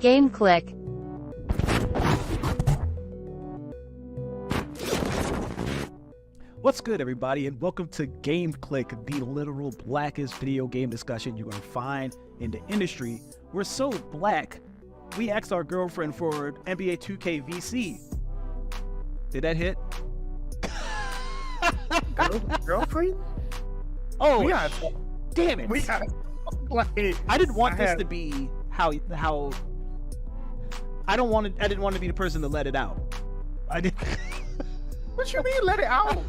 Game Clique. What's good, everybody, and welcome to Game Clique, the literal blackest video game discussion you're gonna find in the industry. We're so black, we asked our girlfriend for NBA 2K VC. Did that hit? Girlfriend? Oh, got, damn it! I didn't want this to be how I didn't want to be the person to let it out. I didn't. What you mean, let it out?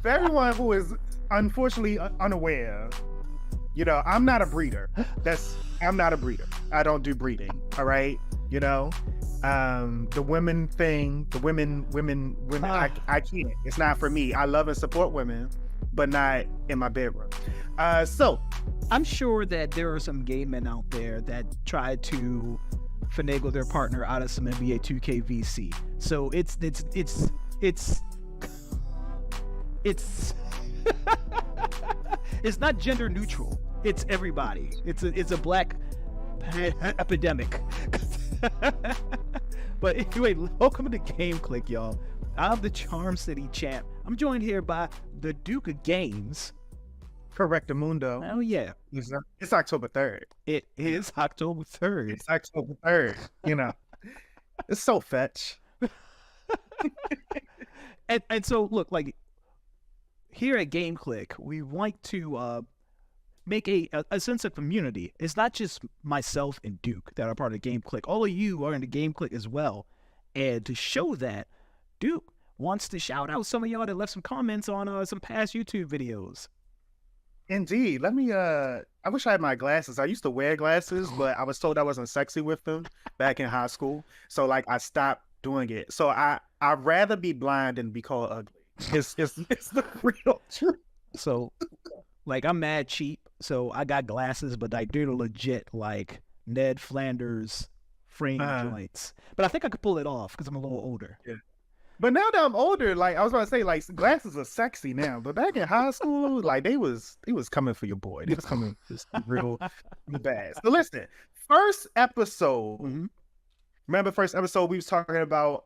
For everyone who is unfortunately unaware, I'm not a breeder. I'm not a breeder. I don't do breeding. All right, the women thing, the women. I can't. It's not for me. I love and support women, but not in my bedroom. So I'm sure that there are some gay men out there that try to finagle their partner out of some NBA 2K VC. So it's it's not gender neutral. It's everybody. It's a black epidemic. But anyway, welcome to Game Clique, y'all. I'm the CharmCityChamp. I'm joined here by the Duke of Games. Correctamundo. Oh yeah. It's October 3rd. It is October 3rd. It's October 3rd. It's so fetch. And so look, like here at Game Clique, we like to make a sense of community. It's not just myself and Duke that are part of Game Clique. All of you are in the Game Clique as well. And to show that, Duke wants to shout out some of y'all that left some comments on some past YouTube videos. Indeed. Let me I wish I had my glasses. I used to wear glasses, but I was told I wasn't sexy with them back in high school. So I stopped doing it. So I'd rather be blind than be called ugly. It's the real truth. So I'm mad cheap. So I got glasses, but they're legit Ned Flanders frame joints. But I think I could pull it off because I'm a little older. Yeah. But now that I'm older, I was about to say, glasses are sexy now. But back in high school, they was coming for your boy. They was coming just real bad. So listen, first episode. Mm-hmm. Remember, first episode we was talking about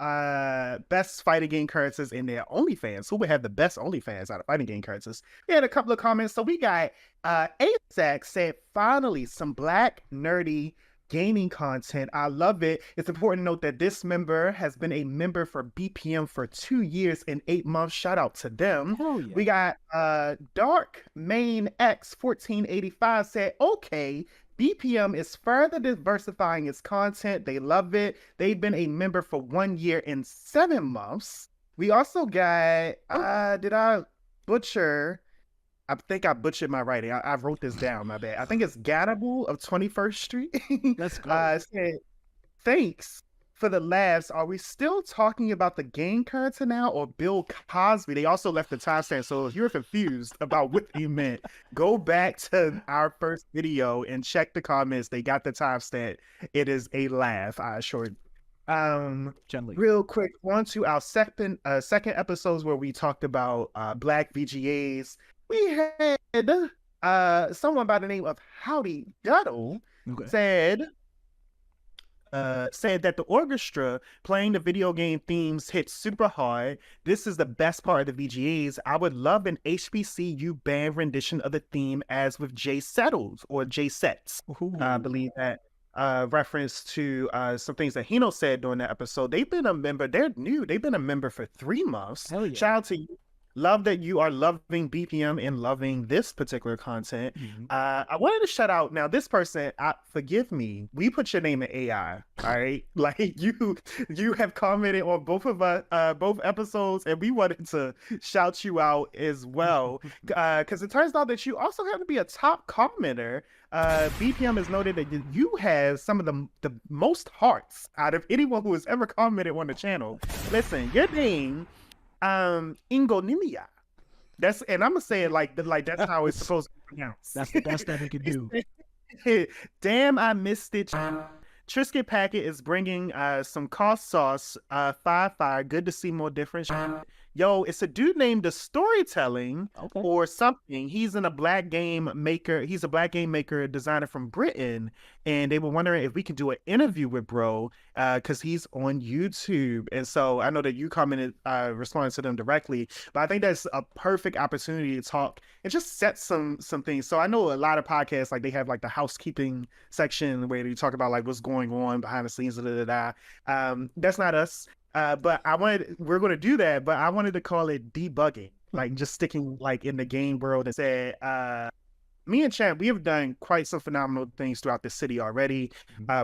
best fighting game characters in their OnlyFans. Who would have the best OnlyFans out of fighting game characters? We had a couple of comments. So we got ASAC said, finally, some black nerdy gaming content. I love it. It's important to note that this member has been a member for BPM for 2 years and 8 months. Shout out to them. Hell yeah. We got Dark Main X 1485 said, okay, BPM is further diversifying its content. They love it. They've been a member for 1 year and 7 months. We also got, did I butcher? I think I butchered my writing. I wrote this down, my bad. I think it's Gattable of 21st Street. That's good. Said, thanks for the laughs. Are we still talking about the game character now or Bill Cosby? They also left the timestamp. So if you're confused about what you meant, go back to our first video and check the comments. They got the timestamp. It is a laugh, I assure you. Gently. Real quick, on to our second episodes where we talked about black VGAs. We had someone by the name of Howdy Duddle said that the orchestra playing the video game themes hit super hard. This is the best part of the VGAs. I would love an HBCU band rendition of the theme as with Jay Settles or Jay Sets. I believe that reference to some things that Hino said during that episode. They've been a member. They're new. They've been a member for 3 months. Hell yeah. Shout out to you. Love that you are loving BPM and loving this particular content. Mm-hmm. I wanted to shout out now this person. Forgive me. We put your name in AI. All right, you have commented on both of us, both episodes, and we wanted to shout you out as well because it turns out that you also have to be a top commenter. BPM has noted that you have some of the most hearts out of anyone who has ever commented on the channel. Listen, your name. Ingonilia. And I'm gonna say it like that's how it's supposed to be pronounced. That's the best that we can do. Damn, I missed it. Trisket Packet is bringing some cost sauce. Fire. Good to see more different. Yo, it's a dude named The Storytelling Okay. or something. He's a black game maker. He's a black game maker designer from Britain. And they were wondering if we could do an interview with bro, because he's on YouTube. And so I know that you commented, responding to them directly, but I think that's a perfect opportunity to talk and just set some things. So I know a lot of podcasts, like they have like the housekeeping section where they talk about like what's going on behind the scenes, that's not us. But we're going to do that, but I wanted to call it debugging, like just sticking like in the game world and say, me and Champ, we have done quite some phenomenal things throughout the city already.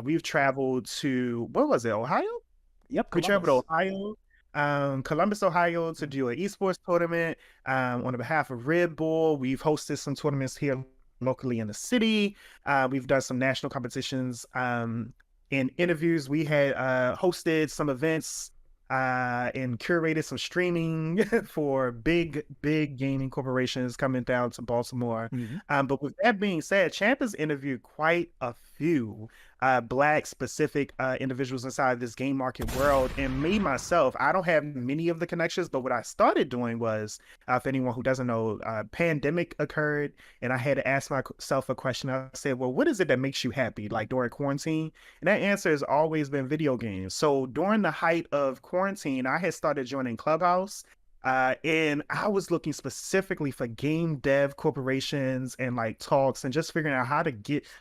We've traveled to, what was it, Ohio? Yep. We traveled Columbus. to Ohio, Columbus, Ohio, to do an esports tournament on behalf of Red Bull. We've hosted some tournaments here locally in the city. We've done some national competitions and interviews. We had hosted some events and curated some streaming for big gaming corporations coming down to Baltimore. But with that being said, Champ has interviewed quite a few black specific individuals inside this game market world. And me myself, I don't have many of the connections, but what I started doing was, for anyone who doesn't know, pandemic occurred and I had to ask myself a question. I said, well, what is it that makes you happy, like during quarantine? And that answer has always been video games. So during the height of quarantine, I had started joining Clubhouse. And I was looking specifically for game dev corporations and like talks and just figuring out how to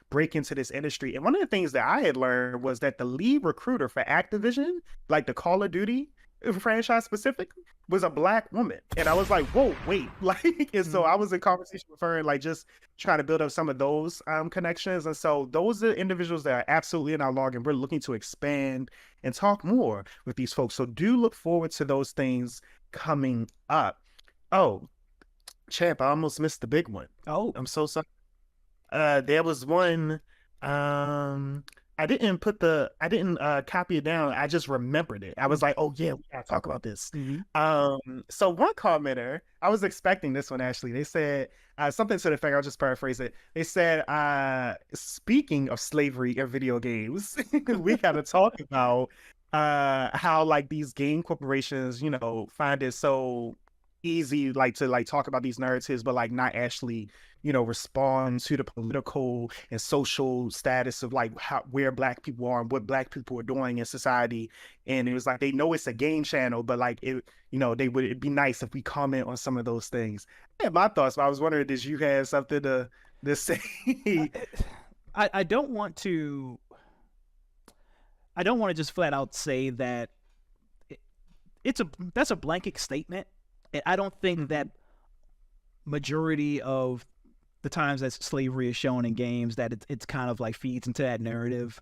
break into this industry. And one of the things that I had learned was that the lead recruiter for Activision, like the Call of Duty franchise specifically, was a black woman. And I was like, whoa, wait. Like, and so I was in conversation with her and like just trying to build up some of those connections. And so those are individuals that are absolutely in our log, and we're looking to expand and talk more with these folks. So do look forward to those things coming up. Oh, Champ, I almost missed the big one. Oh, I'm so sorry. There was one. I didn't copy it down. I just remembered it. I was like, oh yeah, we gotta talk about this. So one commenter, I was expecting this one actually. They said something to the effect, I'll just paraphrase it. They said, speaking of slavery in video games, we gotta talk about how like these game corporations, you know, find it so easy like to like talk about these narratives, but like not actually, you know, respond to the political and social status of like where black people are and what black people are doing in society. And it was like, they know it's a game channel, but like it, you know, it'd be nice if we comment on some of those things. I had my thoughts, but I was wondering, did you have something to say? I don't want to just flat out say that that's a blanket statement. I don't think that majority of the times that slavery is shown in games that it's kind of like feeds into that narrative.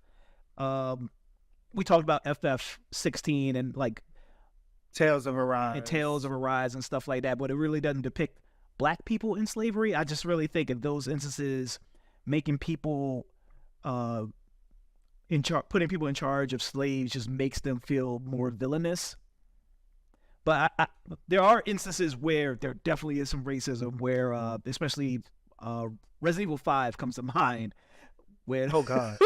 We talked about FF16 and like Tales of Arise and stuff like that, but it really doesn't depict black people in slavery. I just really think in those instances, making people putting people in charge of slaves just makes them feel more villainous. But there are instances where there definitely is some racism, where especially Resident Evil 5 comes to mind. When oh god.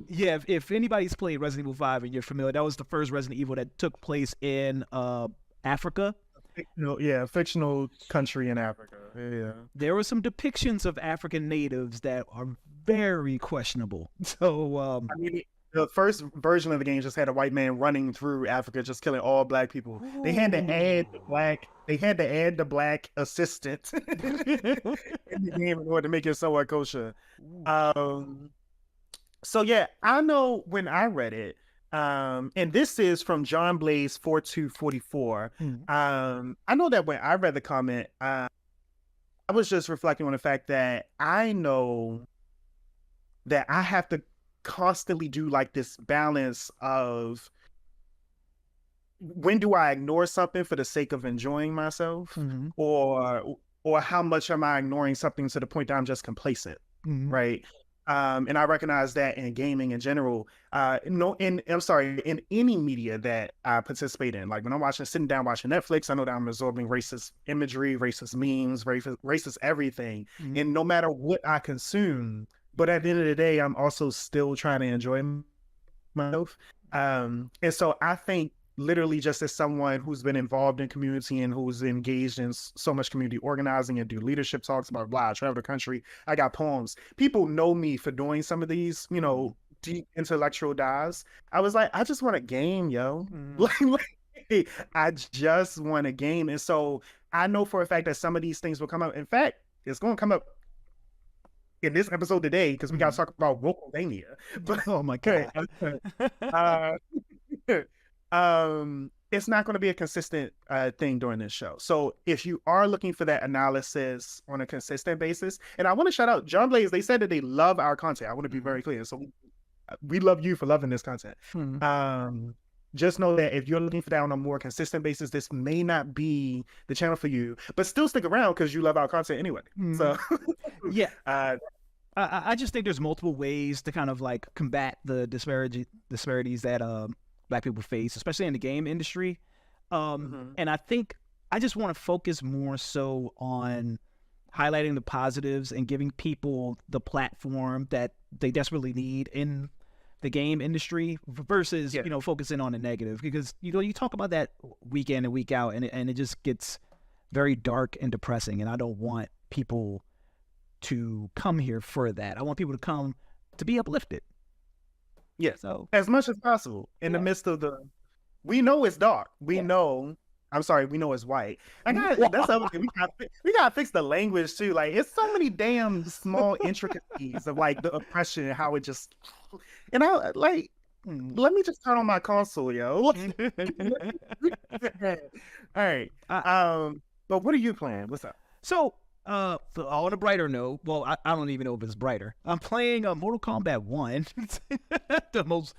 Yeah, if anybody's played Resident Evil 5 and you're familiar, that was the first Resident Evil that took place in Africa. Fictional country in Africa. Yeah. There were some depictions of African natives that are very questionable. So I mean, the first version of the game just had a white man running through Africa, just killing all black people. Ooh. They had to add the black assistant in the game in order to make it somewhat kosher. So yeah, I know when I read it, and this is from John Blaze 4244. I know that when I read the comment, I was just reflecting on the fact that I know that I have to constantly do like this balance of when do I ignore something for the sake of enjoying myself, or how much am I ignoring something to the point that I'm just complacent, right? And I recognize that in gaming in general, in any media that I participate in. Like when I'm sitting down watching Netflix, I know that I'm absorbing racist imagery, racist memes, racist everything. And no matter what I consume, but at the end of the day, I'm also still trying to enjoy myself. And so I think literally just as someone who's been involved in community and who's engaged in so much community organizing and do leadership talks about blah, I travel the country, I got poems. People know me for doing some of these, you know, deep intellectual dives. I was like, I just want a game, yo. I just want a game. And so I know for a fact that some of these things will come up. In fact, it's going to come up in this episode today because we got to talk about Vocalvania. But Oh my god. uh, it's not going to be a consistent thing during this show. So if you are looking for that analysis on a consistent basis, and I want to shout out John Blaze, they said that they love our content. I want to be very clear. So we love you for loving this content. Just know that if you're looking for that on a more consistent basis, this may not be the channel for you, but still stick around because you love our content anyway. So yeah, I just think there's multiple ways to kind of like combat the disparities that Black people face, especially in the game industry. And I think I just want to focus more so on highlighting the positives and giving people the platform that they desperately need in the game industry versus, you know, focusing on the negative, because, you know, you talk about that week in and week out and it just gets very dark and depressing. And I don't want people to come here for that. I want people to come to be uplifted. Yeah. So as much as possible in the midst of we know it's dark. We know it's white. That's how we gotta fix the language too. Like it's so many damn small intricacies of like the oppression and how it just, and I like, let me just turn on my console, yo. All right. But what are you playing? What's up? So on a brighter note, well, I don't even know if it's brighter. I'm playing Mortal Kombat 1, the most,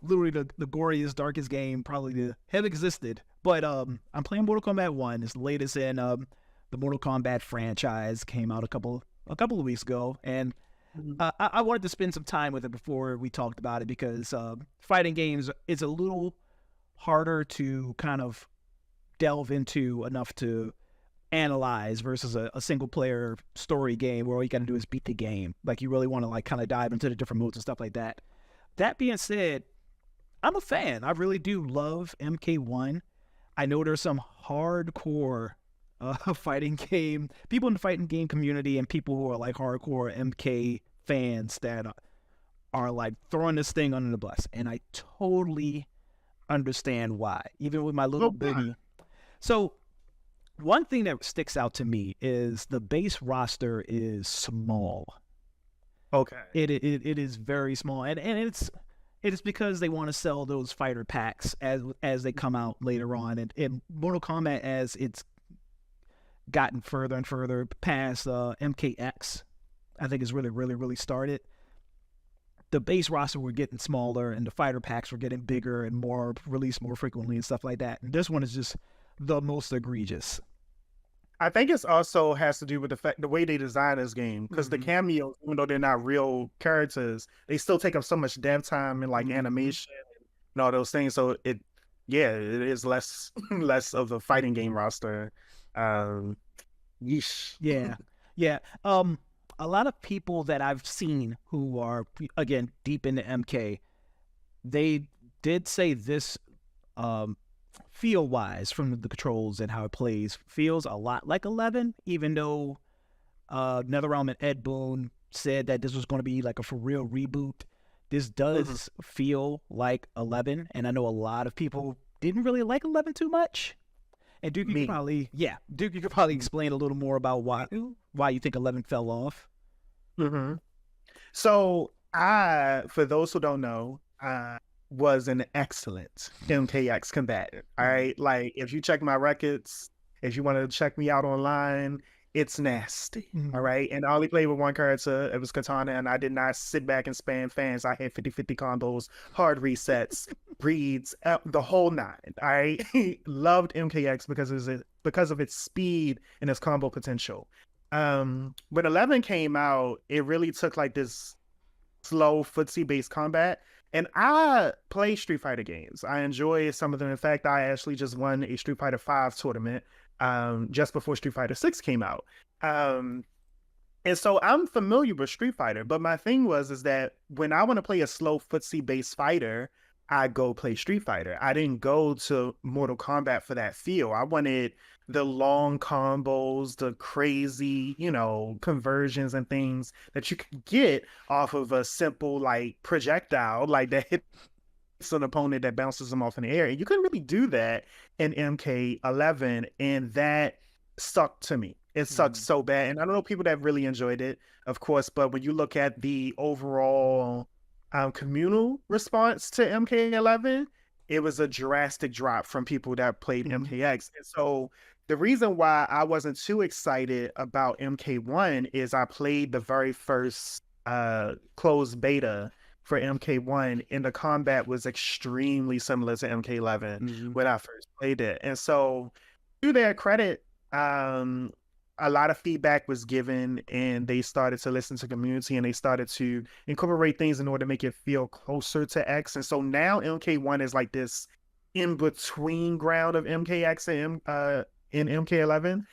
literally the goriest, darkest game probably to have existed. But I'm playing Mortal Kombat 1. It's the latest in the Mortal Kombat franchise. Came out a couple of weeks ago, and I wanted to spend some time with it before we talked about it because fighting games is a little harder to kind of delve into enough to analyze versus a single player story game where all you got to do is beat the game. Like you really want to like kind of dive into the different modes and stuff like that. That being said, I'm a fan. I really do love MK1. I know there's some hardcore fighting game people in the fighting game community and people who are like hardcore MK fans that are like throwing this thing under the bus, and I totally understand why. Even with my little boogie. So one thing that sticks out to me is the base roster is small. Okay. It is very small, and it is because they want to sell those fighter packs as they come out later on. And Mortal Kombat, as it's gotten further and further past MKX, I think it's really started. The base roster were getting smaller, and the fighter packs were getting bigger and more released more frequently and stuff like that. And this one is just the most egregious. I think it's also has to do with the way they design this game, because the cameos, even though they're not real characters, they still take up so much dev time and like animation and all those things. So it is less of the fighting game roster. Yeesh. Yeah. A lot of people that I've seen who are again deep into MK, they did say this feel wise from the controls and how it plays feels a lot like 11, even though NetherRealm and Ed Boon said that this was going to be like a for real reboot. This does feel like 11, and I know a lot of people didn't really like 11 too much. And Duke, you could probably explain a little more about why you think 11 fell off. So for those who don't know, was an excellent MKX combatant. All right, like if you check my records, if you want to check me out online, it's nasty. All right, and I only played with one character. It was Katana, and I did not sit back and spam fans. I had 50-50 combos, hard resets, breeds, the whole nine. All right, loved MKX because of its speed and its combo potential. When 11 came out, it really took like this slow footsie based combat. And I play Street Fighter games. I enjoy some of them. In fact, I actually just won a Street Fighter 5 tournament just before Street Fighter 6 came out. And so I'm familiar with Street Fighter. But my thing is that when I want to play a slow footsie based fighter, I go play Street Fighter. I didn't go to Mortal Kombat for that feel. I wanted the long combos, the crazy, conversions and things that you could get off of a simple like projectile, like that hits an opponent that bounces them off in the air. And you couldn't really do that in MK11, and that sucked to me. It sucked so bad. And I don't know people that really enjoyed it, of course, but when you look at the overall communal response to MK11, it was a drastic drop from people that played MKX. And so the reason why I wasn't too excited about MK1 is I played the very first closed beta for MK1, and the combat was extremely similar to MK11 when I first played it. And so, to their credit, a lot of feedback was given, and they started to listen to community, and they started to incorporate things in order to make it feel closer to X. And so now MK1 is like this in between ground of MKX and MK11.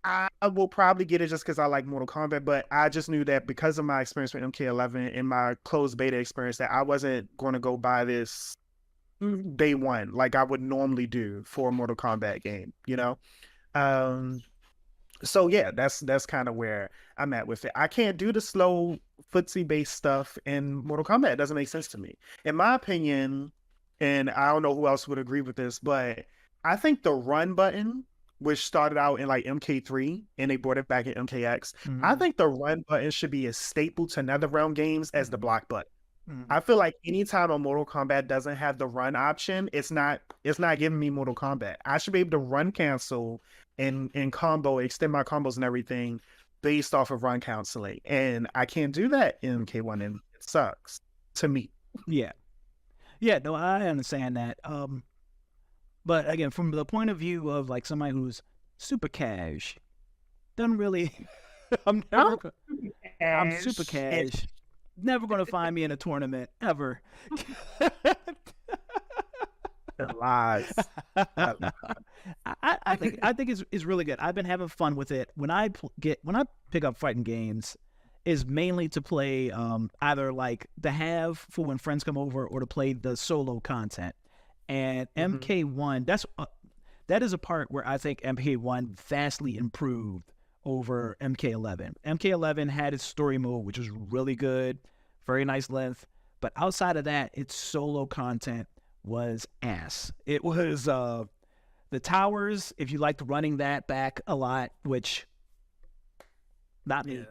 I will probably get it just because I like Mortal Kombat, but I just knew that because of my experience with MK11 and my closed beta experience, that I wasn't going to go buy this day one like I would normally do for a Mortal Kombat game, So yeah, that's kind of where I'm at with it. I can't do the slow footsie based stuff in Mortal Kombat. It doesn't make sense to me. In my opinion, and I don't know who else would agree with this, but I think the run button, which started out in like MK3 and they brought it back in MKX, I think the run button should be as staple to NetherRealm games as the block button. I feel like anytime a Mortal Kombat doesn't have the run option, it's not giving me Mortal Kombat. I should be able to run cancel and combo, extend my combos and everything based off of run canceling. And I can't do that in MK1, and it sucks to me. Yeah. Yeah, no, I understand that. But again, from the point of view of like somebody who's super cash, doesn't really I'm super cash. Never gonna find me in a tournament ever. Lies. I think it's really good. I've been having fun with it. When I pick up fighting games, is mainly to play either like to have for when friends come over or to play the solo content. And MK1, that is a part where I think MK1 vastly improved over MK11. MK11 had its story mode, which was really good, very nice length. But outside of that, its solo content was ass. It was the towers, if you liked running that back a lot, which not me.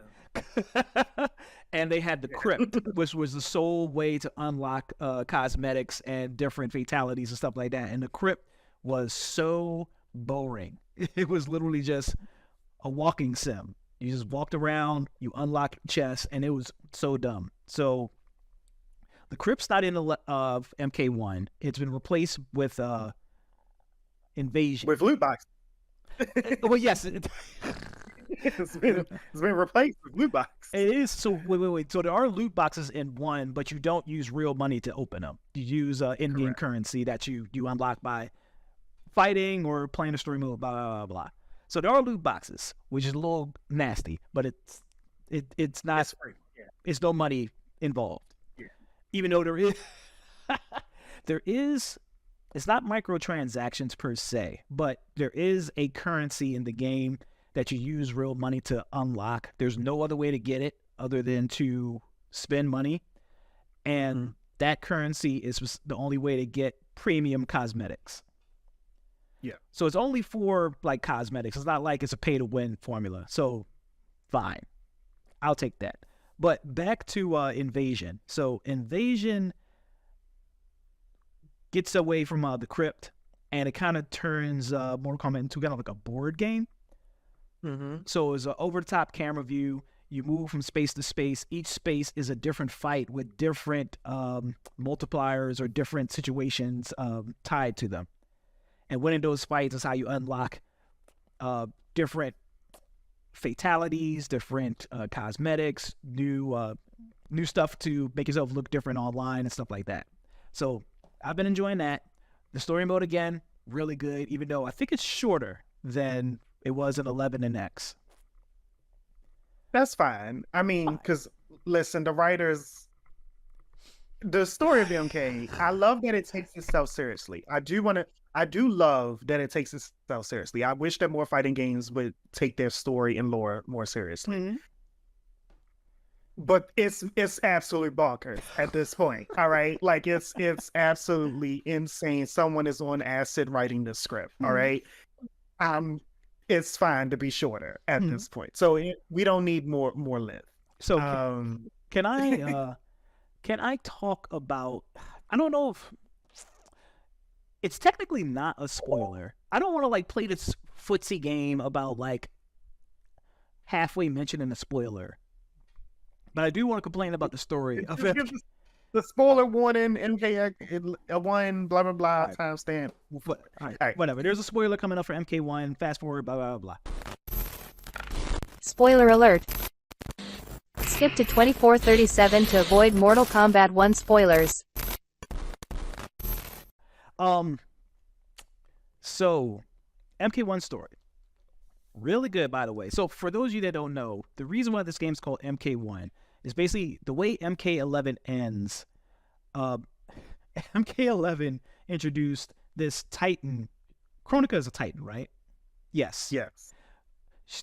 And they had the crypt, which was the sole way to unlock cosmetics and different fatalities and stuff like that. And the crypt was so boring. It was literally just a walking sim. You just walked around, you unlocked chests, and it was so dumb. So the crypt's not in MK1. It's been replaced with Invasion. With loot box. Well, yes. It's been replaced with loot box. It is. So wait. So there are loot boxes in one, but you don't use real money to open them. You use in-game currency that you unlock by fighting or playing a story mode. Blah blah blah. So there are loot boxes, which is a little nasty, but it's not. It's free. Yeah. It's no money involved. Yeah. Even though there is. It's not microtransactions per se, but there is a currency in the game that you use real money to unlock. There's no other way to get it other than to spend money. And that currency is the only way to get premium cosmetics. Yeah. So it's only for like cosmetics. It's not like it's a pay to win formula. So fine. I'll take that. But back to Invasion. So Invasion gets away from the crypt, and it kind of turns Mortal Kombat into kind of like a board game. So it's an over-the-top camera view. You move from space to space. Each space is a different fight with different multipliers or different situations tied to them. And winning those fights is how you unlock different fatalities, different cosmetics, new stuff to make yourself look different online and stuff like that. So I've been enjoying that. The story mode, again, really good, even though I think it's shorter than it was in 11 and X. That's fine. I mean, because listen, the writers, the story of MK, I love that it takes itself seriously. I do love that it takes itself seriously. I wish that more fighting games would take their story and lore more seriously. Mm-hmm. But it's absolutely bonkers at this point. All right. Like it's absolutely insane. Someone is on acid writing the script. All right. It's fine to be shorter at this point. So we don't need more length. So can I talk about, I don't know if it's technically not a spoiler. I don't want to like play this footsie game about like halfway mentioning a spoiler. But I do want to complain about the story of it. The spoiler warning, MK1, blah, blah, blah, right. Timestamp. All right. Whatever. There's a spoiler coming up for MK1. Fast forward, blah, blah, blah. Spoiler alert. Skip to 2437 to avoid Mortal Kombat 1 spoilers. So, MK1 story. Really good, by the way. So, for those of you that don't know, the reason why this game's called MK1 is basically the way MK11 ends. MK11 introduced this Titan. Kronika is a Titan, right? Yes. Yes.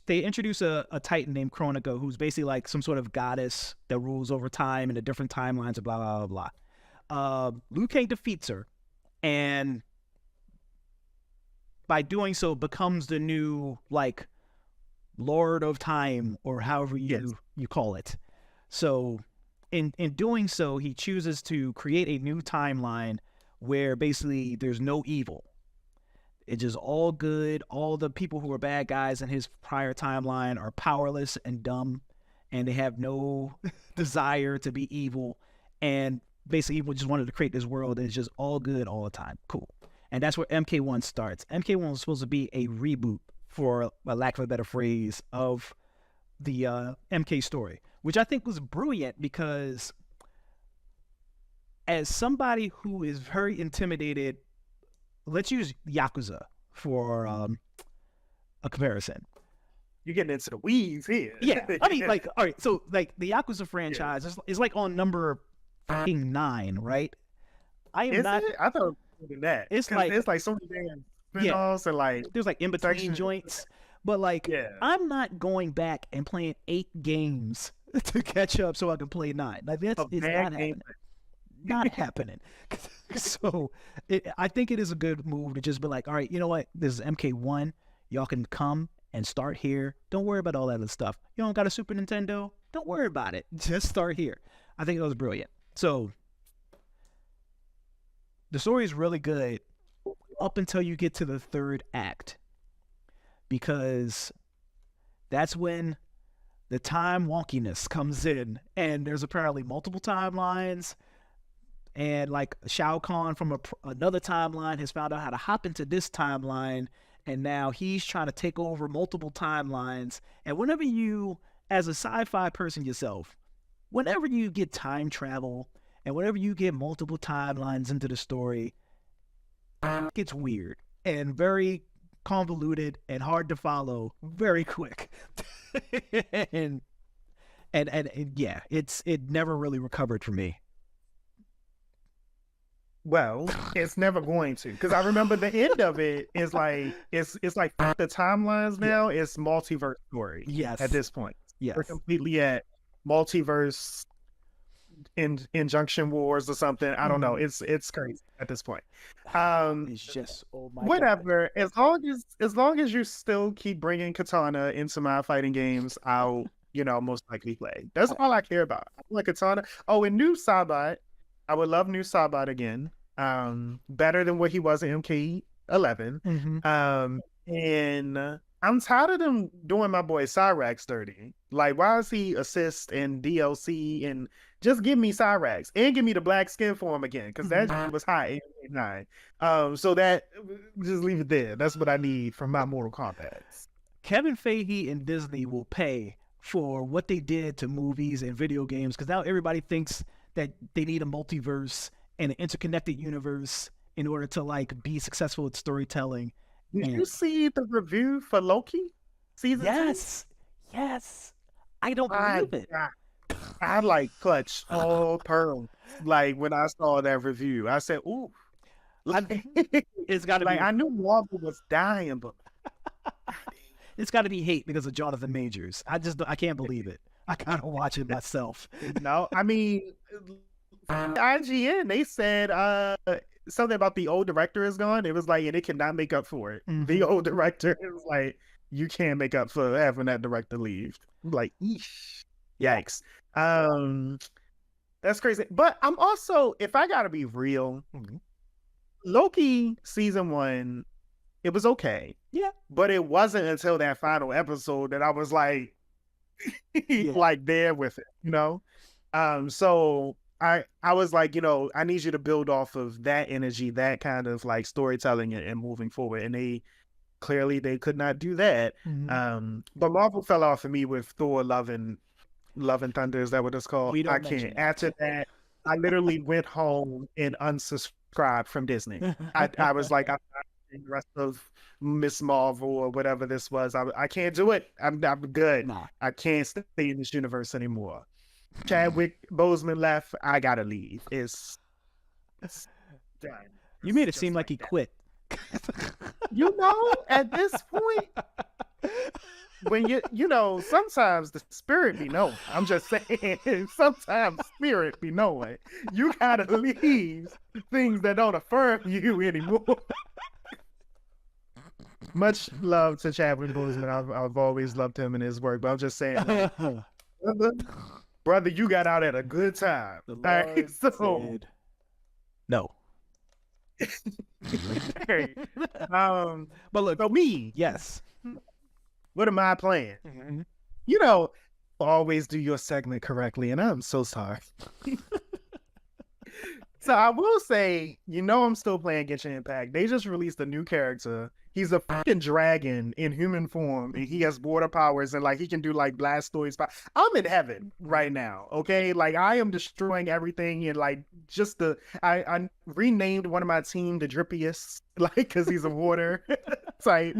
They introduce a Titan named Kronika, who's basically like some sort of goddess that rules over time and the different timelines and blah, blah, blah, blah. Liu Kang defeats her, and by doing so becomes the new, like, Lord of Time, or however you call it. So in doing so, he chooses to create a new timeline where basically there's no evil. It's just all good. All the people who are bad guys in his prior timeline are powerless and dumb, and they have no desire to be evil. And basically, he just wanted to create this world, and it's just all good all the time. Cool. And that's where MK1 starts. MK1 was supposed to be a reboot, for a lack of a better phrase, of the MK story, which I think was brilliant because as somebody who is very intimidated, let's use Yakuza for a comparison. You're getting into the weeds here. Yeah, I mean, like, all right, so like the Yakuza franchise is like on number 9, right? I am not. I thought that it's like so many damn spin-offs and like there's like in between joints, but like I'm not going back and playing 8 games to catch up so I can play 9. Like that's it's not happening. Not happening. So I think it is a good move to just be like, all right, you know what? This is MK1. Y'all can come and start here. Don't worry about all that other stuff. You don't got a Super Nintendo? Don't worry about it. Just start here. I think it was brilliant. So the story is really good up until you get to the 3rd act, because that's when the time wonkiness comes in, and there's apparently multiple timelines. And like Shao Kahn from another timeline has found out how to hop into this timeline, and now he's trying to take over multiple timelines. And whenever you, as a sci-fi person yourself, whenever you get time travel and whenever you get multiple timelines into the story, it gets weird and very convoluted and hard to follow very quick. and yeah, it never really recovered for me. Well, it's never going to, because I remember the end of it is like it's like the timelines now. It's multiverse story. Yes. At this point, yes, we're completely at multiverse injunction wars or something. I don't know. It's crazy at this point. It's just whatever. God. As long as you still keep bringing Katana into my fighting games, I'll most likely play. That's all I care about. I like Katana. Oh, and new Sabat. I would love new Sabat again. Better than what he was in MK11. Mm-hmm. And I'm tired of them doing my boy Cyrax dirty. Like, why is he assist and DLC, and just give me Cyrax and give me the black skin for him again, because that was high 889. So that, just leave it there. That's what I need from my Mortal Kombat. Kevin Feige and Disney will pay for what they did to movies and video games, because now everybody thinks that they need a multiverse and an interconnected universe in order to like be successful at storytelling. Did you see the review for Loki season 2? Yes. I don't believe it. I like clutched all pearls. Like when I saw that review, I said, "Ooh." Like, It's got to like be. I knew Marvel was dying, but It's got to be hate because of Jonathan Majors. I can't believe it. I gotta watch it myself. no, I mean, IGN, they said something about the old director is gone. It was like, and it cannot make up for it. The old director is like, you can't make up for having that director leave. Like, eesh, yikes. That's crazy. But I'm also, if I gotta be real, Loki season 1, it was okay. Yeah. But it wasn't until that final episode that I was like, like there with it, you know? So I was like, I need you to build off of that energy, that kind of like storytelling and moving forward. And they could not do that. But Marvel fell off for me with Thor Love and Thunder. Is that what it's called? I can't. After that, I literally went home and unsubscribed from Disney. I was like, I'm not seeing the rest of Miss Marvel or whatever this was. I can't do it. I'm good. Nah. I can't stay in this universe anymore. Chadwick Boseman left. I gotta leave. It's done. You made it seem like he quit. At this point, when sometimes the spirit be knowing. I'm just saying, sometimes spirit be knowing. You gotta leave things that don't affirm you anymore. Much love to Chadwick Boseman. I've always loved him and his work, but I'm just saying, brother, you got out at a good time. The All right, so no. But look, for me, yes. what am I playing? Always do your segment correctly, and I'm so sorry. So I will say, I'm still playing Genshin Impact. They just released a new character. He's a fucking dragon in human form, and he has water powers, and like he can do like Blastoise. I'm in heaven right now, okay? Like I am destroying everything, and like I renamed one of my team the Drippiest, like because he's a water type.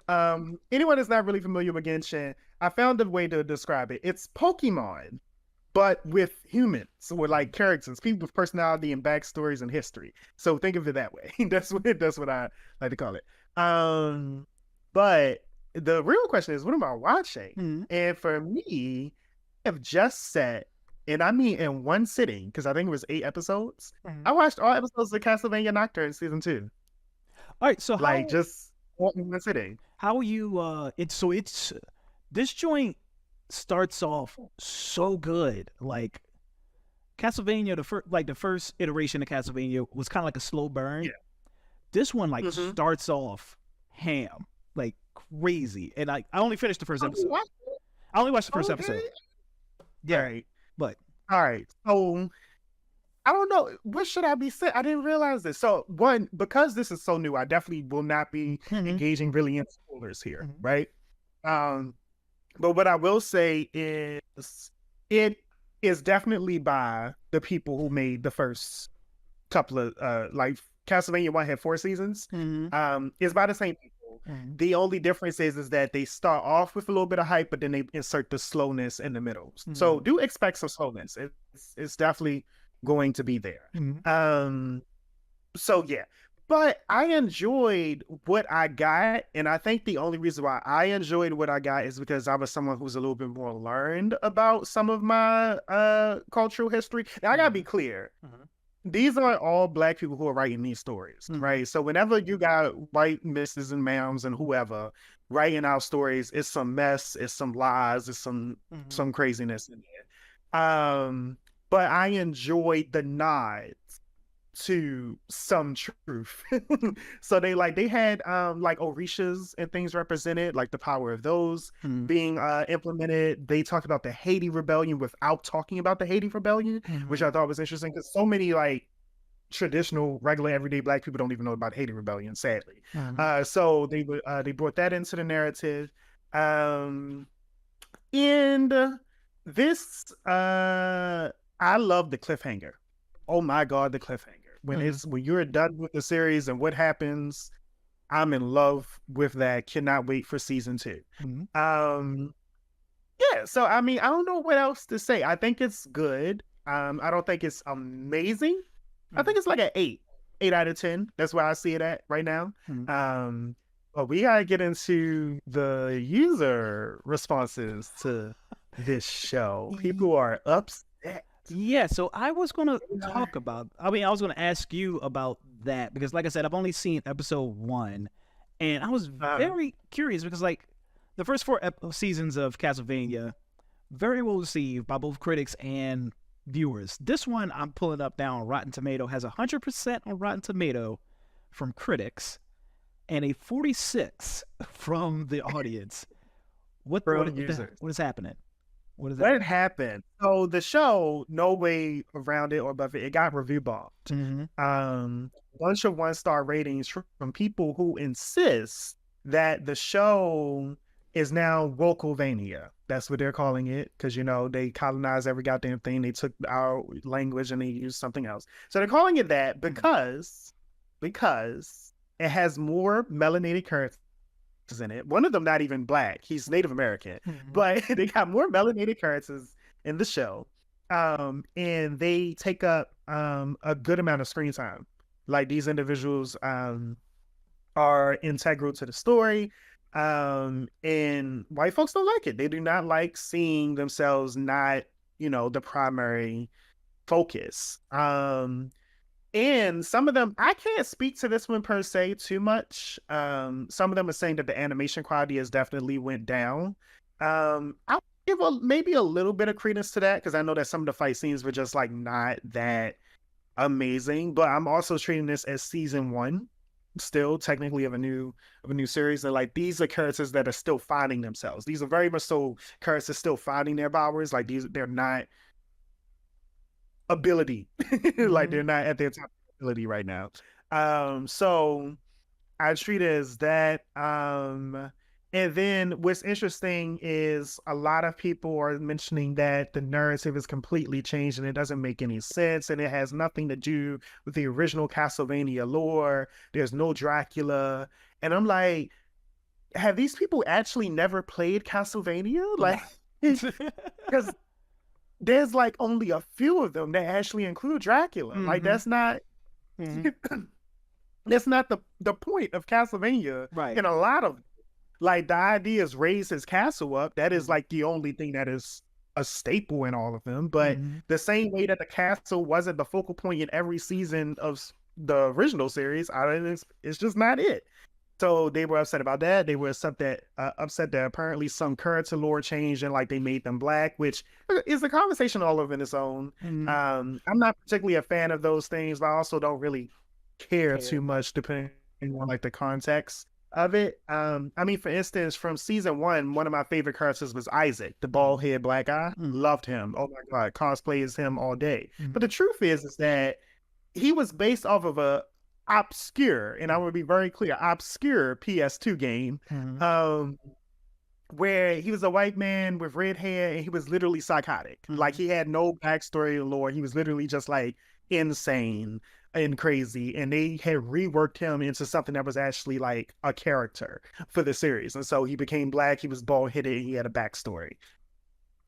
Anyone that's not really familiar with Genshin, I found a way to describe it. It's Pokemon, but with humans, with like characters, people with personality and backstories and history. So think of it that way. That's what I like to call it. But the real question is, what am I watching? And for me, I've just sat, and I mean in one sitting, because I think it was 8 episodes. I watched all episodes of Castlevania Nocturne season 2. All right, so just in one sitting. How are you? It's this joint starts off so good. Like Castlevania, the first iteration of Castlevania was kind of like a slow burn. Yeah. This one starts off ham, like crazy. And I only finished the first episode. I only watched the first episode. Yeah. Right. But all right. So I don't know. What should I be saying? I didn't realize this. So one, because this is so new, I definitely will not be engaging really in spoilers here, right? But what I will say is it is definitely by the people who made the first couple of like Castlevania 1 had 4 seasons. It's by the same people. The only difference is that they start off with a little bit of hype, but then they insert the slowness in the middle. So do expect some slowness. It's definitely going to be there. So yeah. But I enjoyed what I got, and I think the only reason why I enjoyed what I got is because I was someone who's a little bit more learned about some of my cultural history. Now, I gotta be clear. These are all Black people who are writing these stories, right? So whenever you got white misses and ma'ams and whoever writing out stories, it's some mess, it's some lies, it's some craziness in there. But I enjoyed the nods to some truth. So they had like orishas and things represented, like the power of those being implemented. They talked about the Haiti rebellion without talking about the Haiti rebellion, which I thought was interesting because so many like traditional regular everyday Black people don't even know about Haiti rebellion, sadly. So they brought that into the narrative. And this I love the cliffhanger. Oh my God, the cliffhanger. When you're done with the series and what happens, I'm in love with that. Cannot wait for season 2. Yeah, so I mean, I don't know what else to say. I think it's good. I don't think it's amazing. I think it's like an 8 out of 10. That's where I see it at right now. Mhm. But we gotta get into the user responses to this show. People are upset. Yeah, so I was gonna talk about. I mean, I was gonna ask you about that because, like I said, I've only seen episode 1, and I was very curious because, like, the first 4 seasons of Castlevania, very well received by both critics and viewers. This one, I'm pulling up now on Rotten Tomato, has 100% on Rotten Tomato from critics and a 46 from the audience. What is happening? What is that? What happened? So the show, no way around it or above it, it got review bombed. Bunch of 1-star ratings from people who insist that the show is now Wokovania. That's what they're calling it because, you know, they colonized every goddamn thing. They took our language and they used something else. So they're calling it that because it has more melanated characters in it. One of them not even black. He's Native American. But they got more melanated characters in the show. And they take up a good amount of screen time. Like these individuals are integral to the story. And white folks don't like it. They do not like seeing themselves not, you know, the primary focus. And some of them, I can't speak to this one per se too much. Some of them are saying that the animation quality has definitely went down. I'll give maybe a little bit of credence to that because I know that some of the fight scenes were just like not that amazing. But I'm also treating this as season 1, still technically of a new series. And like these are characters that are still finding themselves. These are very much so characters still finding their powers. Like they're not ability like they're not at their top ability right now. So I treat it as that. And then what's interesting is a lot of people are mentioning that the narrative is completely changed and it doesn't make any sense and it has nothing to do with the original Castlevania lore. There's no Dracula. And I'm like, have these people actually never played Castlevania? Like, because there's like only a few of them that actually include Dracula. Like that's not that's not the point of Castlevania. Right. And a lot of like the idea is raise his castle up. That is like the only thing that is a staple in all of them. But the same way that the castle wasn't the focal point in every season of the original series, it's just not it. So they were upset about that. They were upset that apparently some character lore changed and like they made them black, which is a conversation all of in its own. I'm not particularly a fan of those things, but I also don't really care too much depending on like the context of it. I mean, for instance, from season 1, one of my favorite characters was Isaac, the bald head black guy. Loved him. Oh my god, cosplay as him all day. But the truth is that he was based off of a obscure, and I want to be very clear, obscure PS2 game, where he was a white man with red hair and he was literally psychotic. Like he had no backstory or lore. He was literally just like insane and crazy, and they had reworked him into something that was actually like a character for the series. And so he became black, he was bald-headed, and he had a backstory.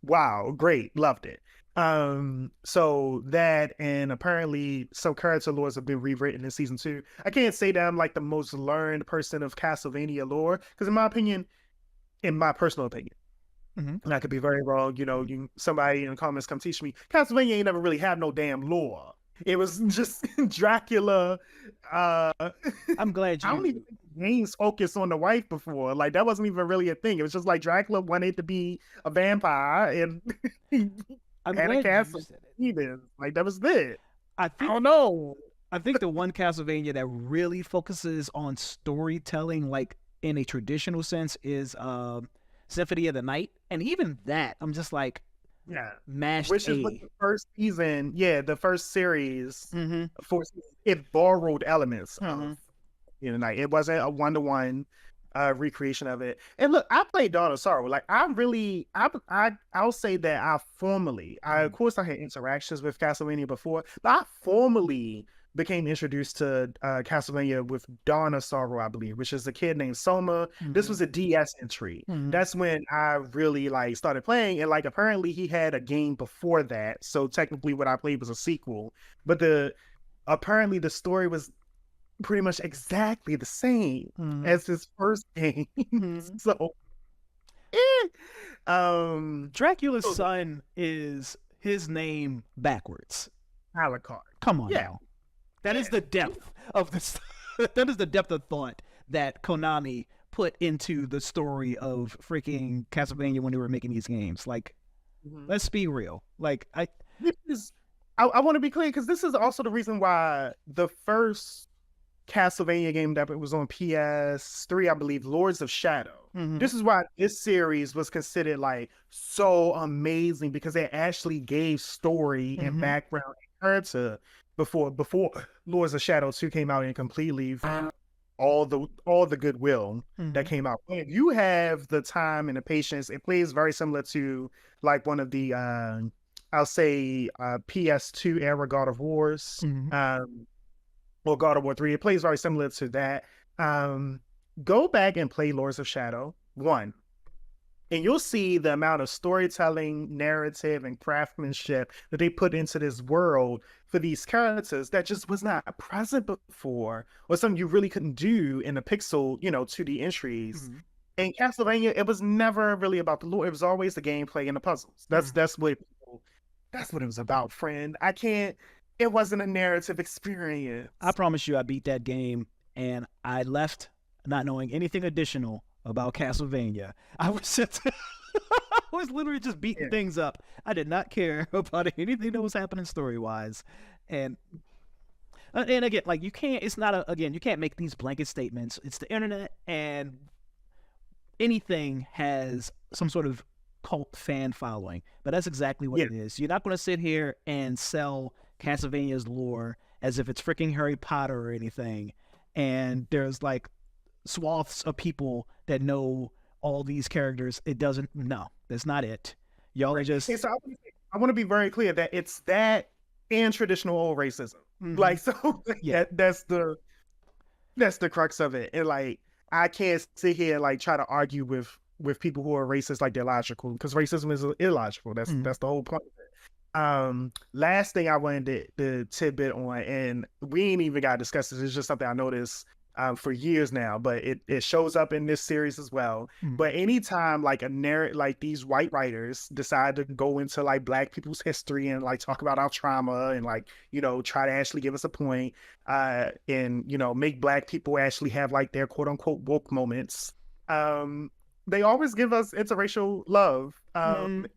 Wow, great, loved it. So that, and apparently some character lores have been rewritten in season 2. I can't say that I'm like the most learned person of Castlevania lore, because in my personal opinion, and I could be very wrong, you know, somebody in the comments come teach me, Castlevania ain't never really had no damn lore. It was just Dracula. I'm glad you. I don't even think the games focused on the wife before. Like that wasn't even really a thing. It was just like Dracula wanted to be a vampire and had a castle. Like that was it. I don't know. I think the one Castlevania that really focuses on storytelling, like in a traditional sense, is Symphony of the Night, and even that, I'm just like. Yeah, mashed which is what the first season, the first series, it borrowed elements of the Night. It wasn't a 1-to-1 recreation of it. And look, I played Dawn of Sorrow. Like I'll say that of course I had interactions with Castlevania before, but I formally became introduced to Castlevania with Dawn of Sorrow, I believe, which is a kid named Soma. This was a DS entry. That's when I really like started playing, and like apparently he had a game before that, so technically what I played was a sequel. But apparently the story was pretty much exactly the same as his first game. So, Dracula's son is his name backwards. Alucard. Come on Yeah. now. That is the depth of this. That is the depth of thought that Konami put into the story of freaking Castlevania when they were making these games. Like, let's be real. Like, I want to be clear because this is also the reason why the first Castlevania game that was on PS3, I believe, Lords of Shadow. This is why this series was considered like so amazing because it actually gave story and background and character before Lords of Shadow 2 came out and completely all the goodwill that came out. But if you have the time and the patience, it plays very similar to like one of the I'll say PS2 era God of Wars. Or God of War 3. It plays very similar to that. Go back and play Lords of Shadow 1. And you'll see the amount of storytelling, narrative, and craftsmanship that they put into this world for these characters that just was not present before, or something you really couldn't do in the pixel, 2D entries. In Castlevania, it was never really about the lore. It was always the gameplay and the puzzles. That's what it was about, friend. It wasn't a narrative experience. I promise you, I beat that game and I left not knowing anything additional about Castlevania. I was literally just beating things up. I did not care about anything that was happening story-wise. And again, like you can't make these blanket statements. It's the internet, and anything has some sort of cult fan following. But that's exactly what it is. You're not going to sit here and sell Castlevania's lore as if it's freaking Harry Potter or anything, and there's like swaths of people that know all these characters. That's not it. Y'all are just so I want to be very clear that it's that and traditional old racism. Like, so that's the crux of it. And like I can't sit here and like try to argue with people who are racist like they're logical, because racism is illogical. That's the whole point of it. Last thing I wanted to tidbit on, and we ain't even got to discuss this, it's just something I noticed for years now, but it shows up in this series as well. But anytime like like these white writers decide to go into like Black people's history and like talk about our trauma and like, try to actually give us a point, and, make Black people actually have like their quote unquote woke moments, they always give us interracial love, and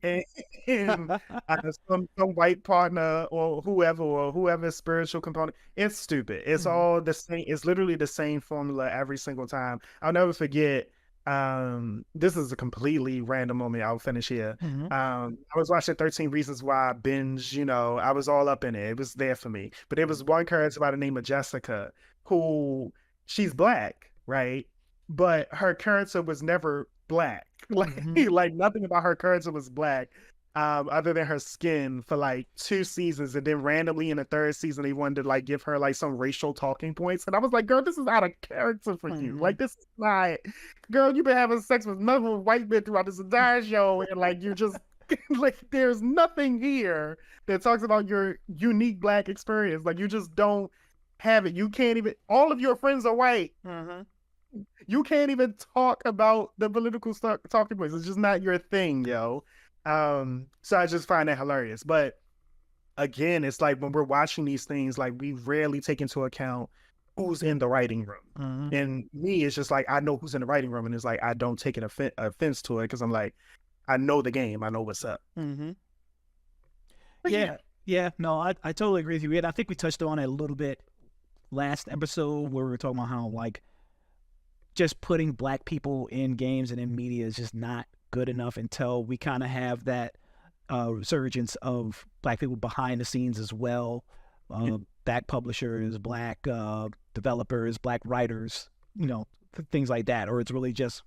some white partner or whoever's spiritual component. It's stupid. It's all the same. It's literally the same formula every single time. I'll never forget. This is a completely random moment. I'll finish here. I was watching 13 Reasons Why binge. I was all up in it. It was there for me. But there was one character by the name of Jessica, who she's Black, right? But her character was never Black. Like nothing about her character was Black, other than her skin, for like 2 seasons, and then randomly in the 3rd season they wanted to like give her like some racial talking points, and I was like, girl, this is out of character for you. Like, this is not, girl, you've been having sex with nothing with white men throughout this entire show, and like you just like there's nothing here that talks about your unique Black experience. Like, you just don't have it. You can't even, all of your friends are white. You can't even talk about the political talking points. It's just not your thing, yo. So I just find that hilarious. But again, it's like when we're watching these things, like we rarely take into account who's in the writing room. And me, it's just like, I know who's in the writing room, and it's like, I don't take an offense to it, because I'm like, I know the game. I know what's up. Yeah. No, I totally agree with you. And I think we touched on it a little bit last episode, where we were talking about how like just putting Black people in games and in media is just not good enough until we kind of have that resurgence of Black people behind the scenes as well. Black publishers, Black developers, Black writers, things like that. Or it's really just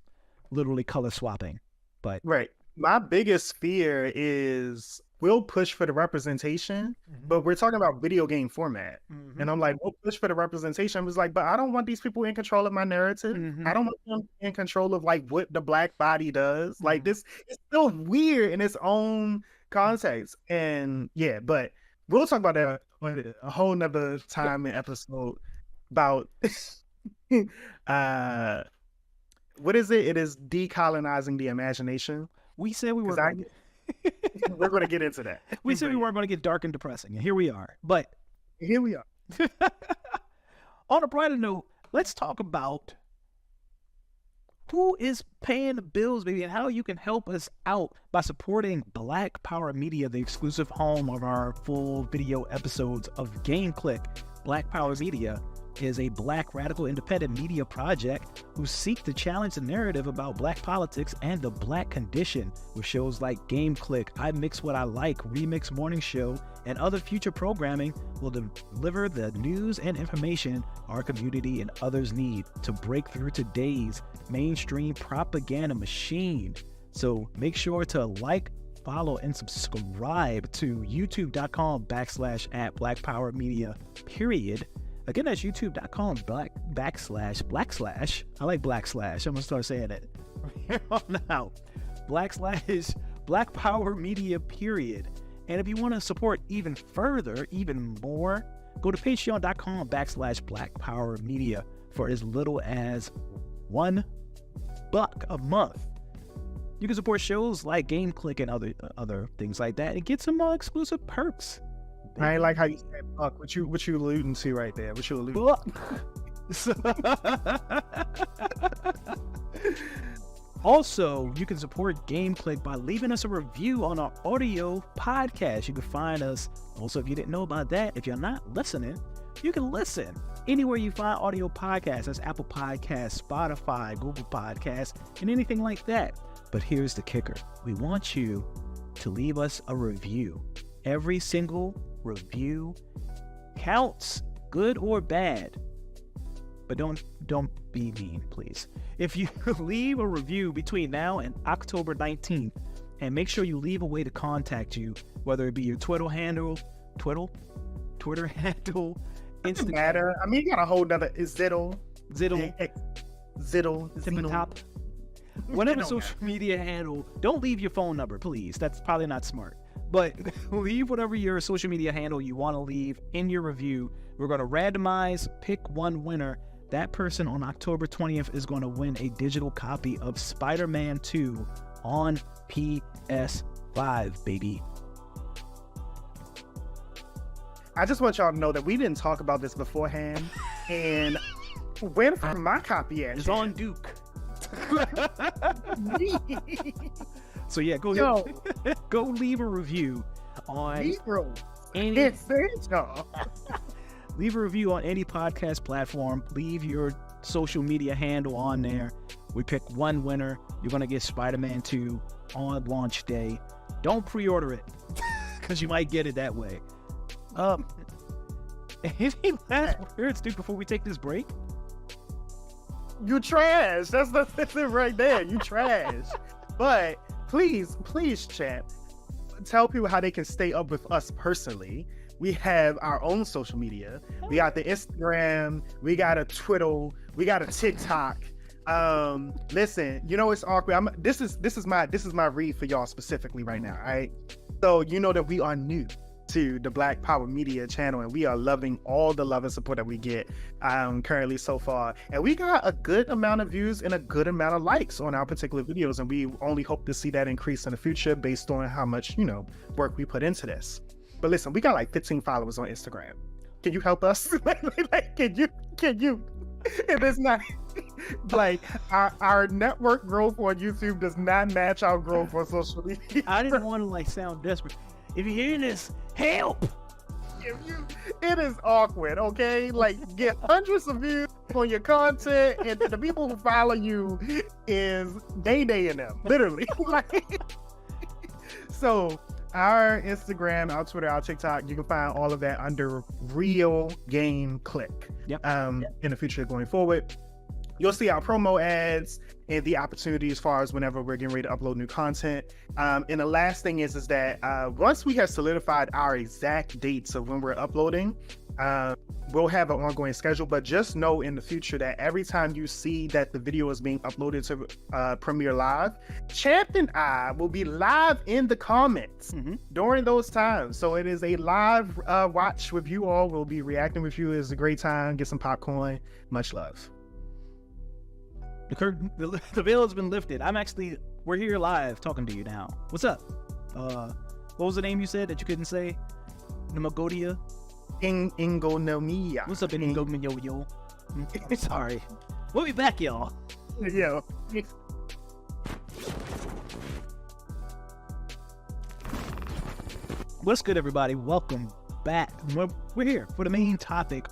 literally color swapping. But right. My biggest fear is we'll push for the representation, but we're talking about video game format. And I'm like, we'll push for the representation. I was like, but I don't want these people in control of my narrative. I don't want them in control of like what the black body does. Like this, it's still weird in its own context. And yeah, but we'll talk about that a whole nother time and episode about what is it? It is decolonizing the imagination. We said we were. We're going to get into that. We said we weren't going to get dark and depressing, and here we are. But here we are. On a brighter note, let's talk about who is paying the bills, baby, and how you can help us out by supporting Black Power Media, the exclusive home of our full video episodes of Game Click. Black Power Media is a Black radical independent media project who seek to challenge the narrative about Black politics and the Black condition with shows like Game Click, I Mix What I Like, Remix Morning Show, and other future programming will deliver the news and information our community and others need to break through today's mainstream propaganda machine. So make sure to like, follow, and subscribe to youtube.com/@BlackPowerMedia, period. Again, that's youtube.com // I like // I'm gonna start saying it from here on out. / Black Power Media, period. And if you want to support even further, even more, go to patreon.com /Black Power Media for as little as $1 a month. You can support shows like Game Click and other things like that and get some exclusive perks. I ain't like how you said fuck. What you alluding to right there? What you alluding to? Also, you can support Game Click by leaving us a review on our audio podcast. You can find us. Also, if you didn't know about that, if you're not listening, you can listen anywhere you find audio podcasts. That's Apple Podcasts, Spotify, Google Podcasts, and anything like that. But here's the kicker. We want you to leave us a review. Every single review counts, good or bad. But don't be mean, please. If you leave a review between now and October 19th, and make sure you leave a way to contact you, whether it be your Twitter handle, Instagram. Matter. I mean, you got a whole nother Ziddle, Top. Whatever social media handle, don't leave your phone number, please. That's probably not smart. But leave whatever your social media handle you want to leave in your review. We're going to randomize, pick one winner. That person on October 20th is going to win a digital copy of Spider-Man 2 on PS5, baby. I just want y'all to know that we didn't talk about this beforehand. And where my copy at? It's on Duke. So yeah, go ahead. Go leave a review on any leave a review on any podcast platform. Leave your social media handle on there. We pick one winner. You're gonna get Spider-Man 2 on launch day. Don't pre-order it because you might get it that way. Any last words, Duke, before we take this break? You trash. That's it right there. You trash. But please, chat. Tell people how they can stay up with us personally. We have our own social media. We got the Instagram. We got a Twitter. We got a TikTok. Listen, you know it's awkward. This is my read for y'all specifically right now. All right. So you know that we are new to the Black Power Media channel, and we are loving all the love and support that we get currently so far. And we got a good amount of views and a good amount of likes on our particular videos, and we only hope to see that increase in the future based on how much work we put into this. But listen, we got like 15 followers on Instagram. Can you help us? Can you? If it's not like our network growth on YouTube does not match our growth on social media. I didn't want to sound desperate. If you're hearing this, help! It is awkward, okay? Get hundreds of views on your content, and the people who follow you is day in them, literally. So our Instagram, our Twitter, our TikTok, you can find all of that under Real Game Click. Yep. In the future going forward. You'll see our promo ads and the opportunity as far as whenever we're getting ready to upload new content. And the last thing is that once we have solidified our exact dates of when we're uploading, we'll have an ongoing schedule. But just know in the future that every time you see that the video is being uploaded to Premiere Live, Champ and I will be live in the comments during those times. So it is a live watch with you all. We'll be reacting with you. It's a great time. Get some popcorn. Much love. The veil has been lifted. We're here live talking to you now. What's up? What was the name you said that you couldn't say? Nemagodia? Ingonomia. What's up, Ingonomia? I'm sorry. We'll be back, y'all. Yeah. What's good, everybody? Welcome back. We're here for the main topic.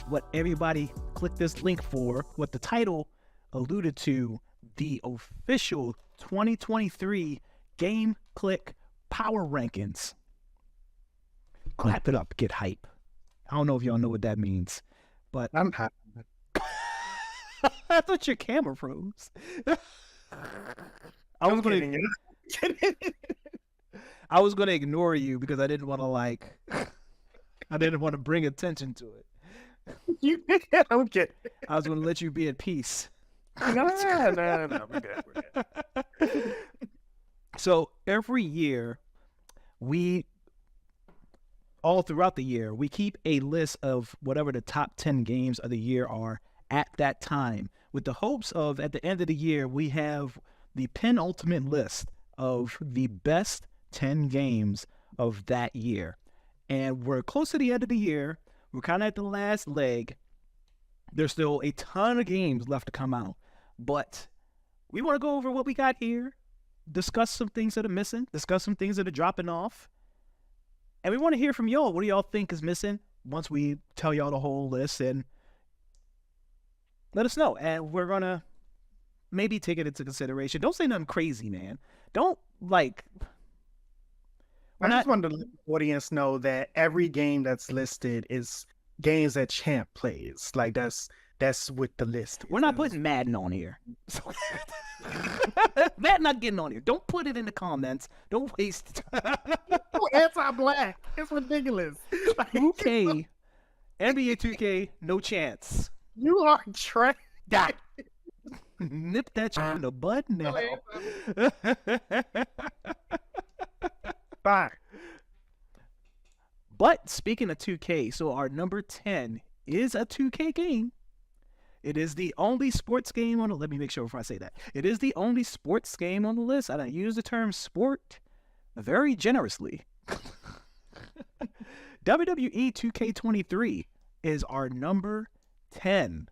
What everybody click this link for. What the title alluded to, the official 2023 Game Click Power Rankings. Clap it up, get hype. I don't know if y'all know what that means, but I'm hot. I thought your camera froze. I was gonna ignore you because I didn't want to bring attention to it. You don't get it. I was gonna let you be at peace. No, we're good. So every year, all throughout the year, we keep a list of whatever the top 10 games of the year are at that time, with the hopes of, at the end of the year, we have the penultimate list of the best 10 games of that year. And we're close to the end of the year. We're kind of at the last leg. There's still a ton of games left to come out, but we want to go over what we got here, discuss some things that are missing, discuss some things that are dropping off, and we want to hear from y'all. What do y'all think is missing once we tell y'all the whole list, and let us know. And we're going to maybe take it into consideration. Don't say nothing crazy, man. Don't I just wanted to let the audience know that every game that's listed is games that Champ plays. Like that's what the list is. We're not putting Madden on here. So, Madden not getting on here. Don't put it in the comments. Don't waste time. Anti-black. It's ridiculous. 2K, NBA 2K, no chance. You are trash. Nip that shit in the bud now. Fine. But speaking of 2K, so our number 10 is a 2K game. It is the only sports game on the, let me make sure before I say that. It is the only sports game on the list. And I use the term sport very generously. WWE 2K23 is our number 10.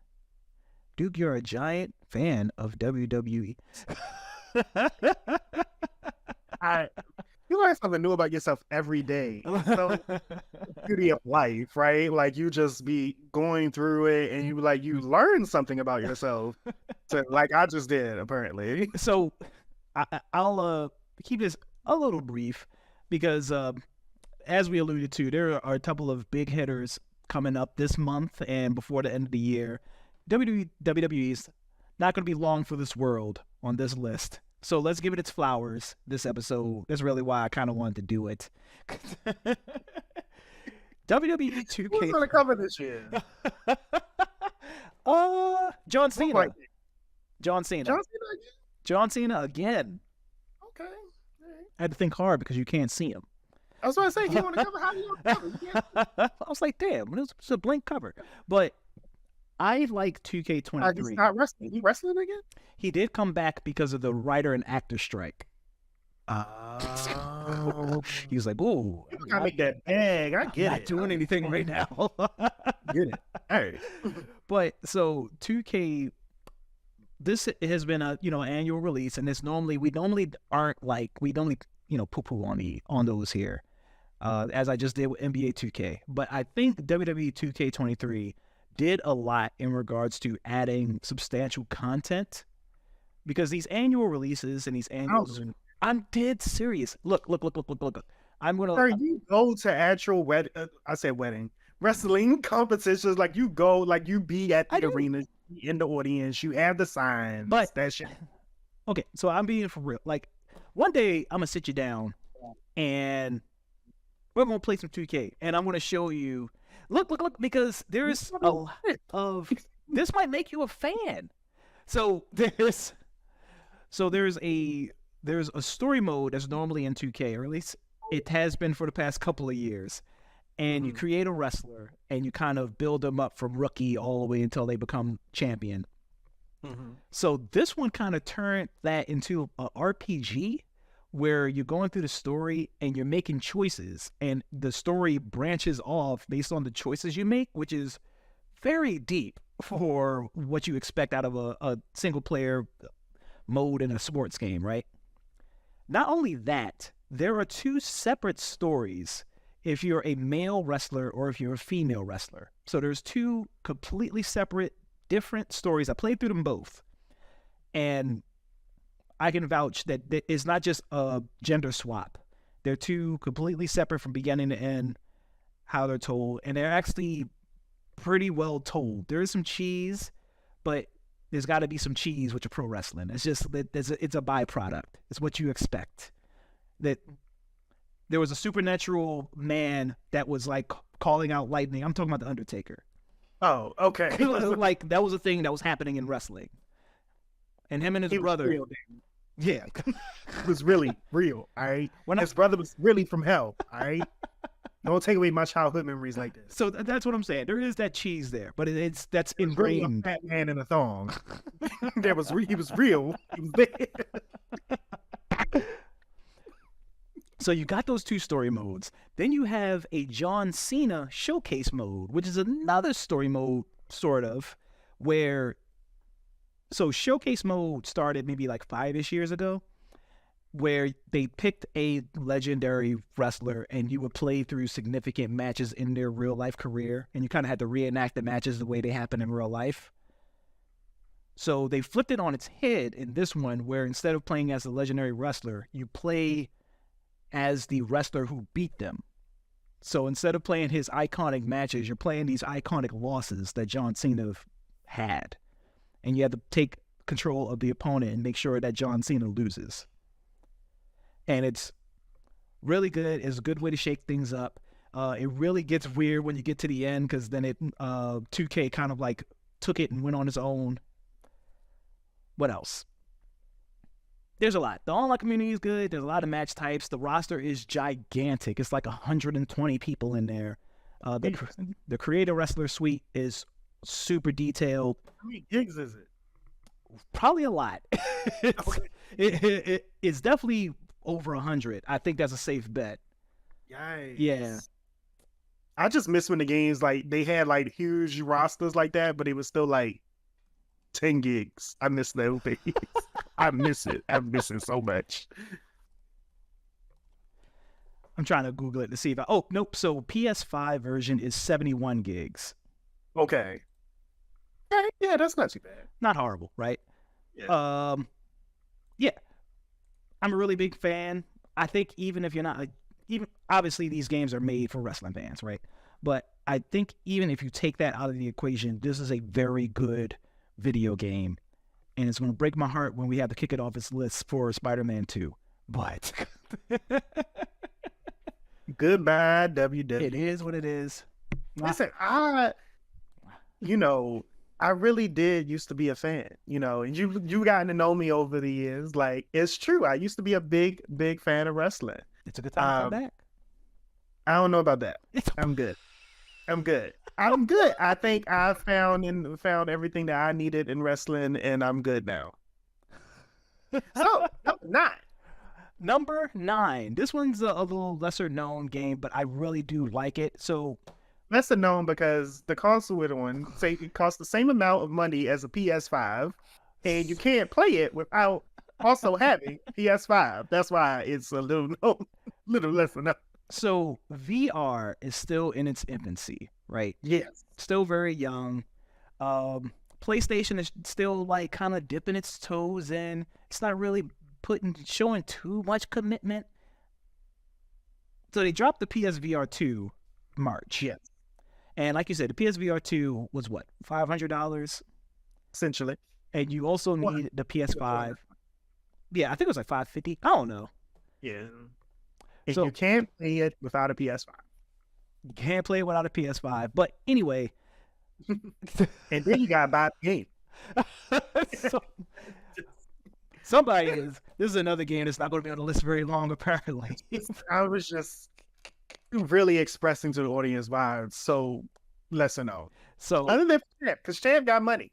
Duke, you're a giant fan of WWE. You learn something new about yourself every day. So, beauty of life, right? Like you just be going through it, and you learn something about yourself. So, like I just did, apparently. So, I'll keep this a little brief because, as we alluded to, there are a couple of big hitters coming up this month and before the end of the year. WWE's not going to be long for this world on this list. So let's give it its flowers this episode. That's really why I kind of wanted to do it. WWE 2K. Who's going to cover this year? John Cena. Like John Cena. John Cena again? John Cena again. Okay. Right. I had to think hard because you can't see him. I was going to say, you want to cover? How do you cover? I was like, damn, it was a blank cover. But I like 2K23. He's not wrestling. He wrestling again? He did come back because of the writer and actor strike. He was like, "Ooh, You gotta make that bag. I get I'm it. not doing anything right now." Get it. Hey. But so 2K, this has been a annual release, and we normally poo poo on those here, as I just did with NBA 2K. But I think WWE 2K23 did a lot in regards to adding substantial content, because these annual releases and these annual, I'm dead serious. Look. I'm gonna. Sir, you go to actual wedding. I said wedding wrestling competitions. Like you go, like you be at the arena. in the audience. You have the signs. But that shit. Okay, so I'm being for real. Like, one day I'm gonna sit you down and we're gonna play some 2K, and I'm gonna show you. Look, because there's a lot of this might make you a fan. So there's a story mode that's normally in 2K, or at least it has been for the past couple of years. And you create a wrestler, and you kind of build them up from rookie all the way until they become champion. So this one kind of turned that into a RPG where you're going through the story and you're making choices, and the story branches off based on the choices you make, which is very deep for what you expect out of a single player mode in a sports game, right? Not only that, there are two separate stories if you're a male wrestler or if you're a female wrestler. So there's two completely separate, different stories. I played through them both, and I can vouch that it's not just a gender swap. They're two completely separate from beginning to end, how they're told, and they're actually pretty well told. There is some cheese, but there's got to be some cheese with your pro wrestling. It's just that it's a byproduct. It's what you expect. That there was a supernatural man that was like calling out lightning. I'm talking about the Undertaker. Oh, okay. Like that was a thing that was happening in wrestling, and him and his brother. Real, yeah, it was really real. All right, his brother was really from hell. All right, don't take away my childhood memories like this. So that's what I'm saying. There is that cheese there, but that's ingrained. Really a fat man in a thong. He was real. He was there. So you got those two story modes. Then you have a John Cena showcase mode, which is another story mode, sort of, where... So showcase mode started maybe like 5-ish years ago, where they picked a legendary wrestler and you would play through significant matches in their real life career, and you kind of had to reenact the matches the way they happen in real life. So they flipped it on its head in this one, where instead of playing as a legendary wrestler, you play as the wrestler who beat them. So instead of playing his iconic matches, you're playing these iconic losses that John Cena had. And you have to take control of the opponent and make sure that John Cena loses. And it's really good. It's a good way to shake things up. It really gets weird when you get to the end, because then 2K kind of like took it and went on its own. What else? There's a lot. The online community is good. There's a lot of match types. The roster is gigantic. It's like 120 people in there. The Creator Wrestler Suite is super detailed. How many gigs is it? Probably a lot. It's definitely over 100. I think that's a safe bet. Yikes. Yeah. I just miss when the games, like, they had like huge rosters like that, but it was still like 10 gigs. I miss those days. I miss it. I miss it so much. I'm trying to Google it to see if oh, nope. So PS5 version is 71 gigs. Okay. Yeah, that's not too bad. Not horrible, right? Yeah. Yeah. I'm a really big fan. I think even if you're not, even obviously these games are made for wrestling fans, right? But I think even if you take that out of the equation, this is a very good video game. And it's going to break my heart when we have to kick it off its list for Spider-Man 2. But goodbye, WW. It is what it is. Listen, I really did used to be a fan, and you gotten to know me over the years. Like, it's true. I used to be a big fan of wrestling. It's a good time to come back. I don't know about that. I'm good. I think I found everything that I needed in wrestling, and I'm good now. So, Number 9. This one's a little lesser known game, but I really do like it. So, lesser known because the console one, say it costs the same amount of money as a PS5, and you can't play it without also having PS5. That's why it's a little lesser known. So VR is still in its infancy, right? Yes. Still very young. PlayStation is still like kind of dipping its toes in. It's not really showing too much commitment. So they dropped the PSVR 2 March. Yes. And like you said, the PSVR 2 was what, $500? essentially. And you also What? need the PS5. Yeah, I think it was like $550. I don't know. Yeah. And So- you can't play it without a PS5. You can't play it without a PS5. But anyway, And then you gotta buy the game. so, somebody is. This is another game that's not going to be on the list very long, apparently. I was just really expressing to the audience why it's so lesser known. So, Other than Champ, because Champ got money.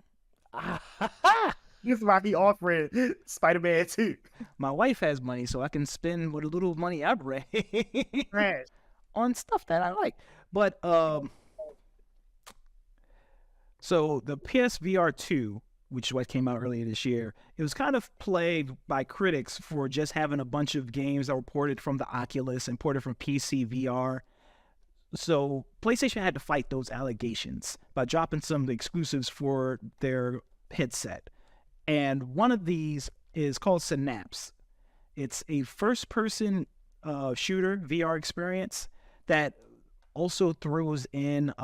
This is why he offering Spider-Man 2. my wife has money, so I can spend what little money I bring Trash. on stuff that I like. But so the PSVR 2, which is what came out earlier this year, it was kind of plagued by critics for just having a bunch of games that were ported from the Oculus and ported from PC VR. So PlayStation had to fight those allegations by dropping some of the exclusives for their headset. And one of these is called Synapse. It's a first-person shooter VR experience that also throws in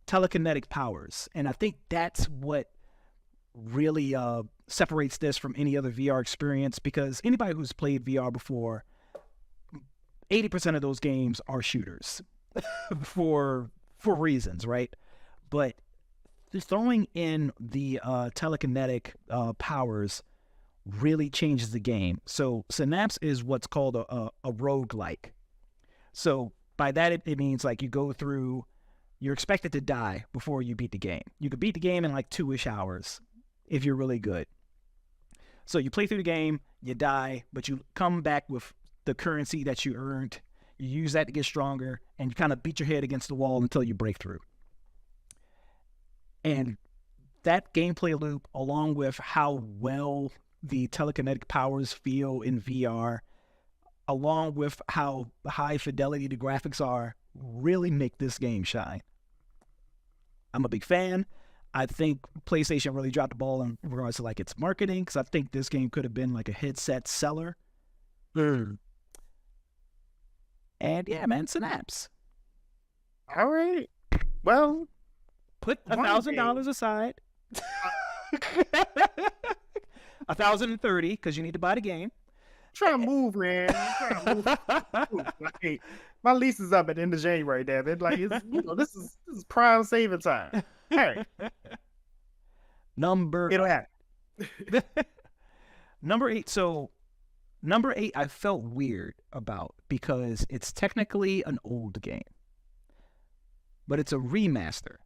telekinetic powers. And I think that's what really separates this from any other VR experience, because anybody who's played VR before, 80% of those games are shooters for reasons, right? But just throwing in the telekinetic powers really changes the game. So Synapse is what's called a roguelike. So by that, it means like you go through, you're expected to die before you beat the game. You could beat the game in like 2-ish hours if you're really good. So you play through the game, you die, but you come back with the currency that you earned. You use that to get stronger, and you kind of beat your head against the wall until you break through. And that gameplay loop, along with how well the telekinetic powers feel in VR, along with how high fidelity the graphics are, really make this game shine. I'm a big fan. I think PlayStation really dropped the ball in regards to like its marketing, because I think this game could have been like a headset seller. And yeah, man, Synapse. All right. Well, Put One $1,000 aside. $1,030 because you need to buy the game. try to move, man. Try to move. Like, my lease is up at the end of January, damn it. Like, it's, this is prime saving time. Hey, Number it'll happen. number 8. So number 8 I felt weird about because it's technically an old game, but it's a remaster.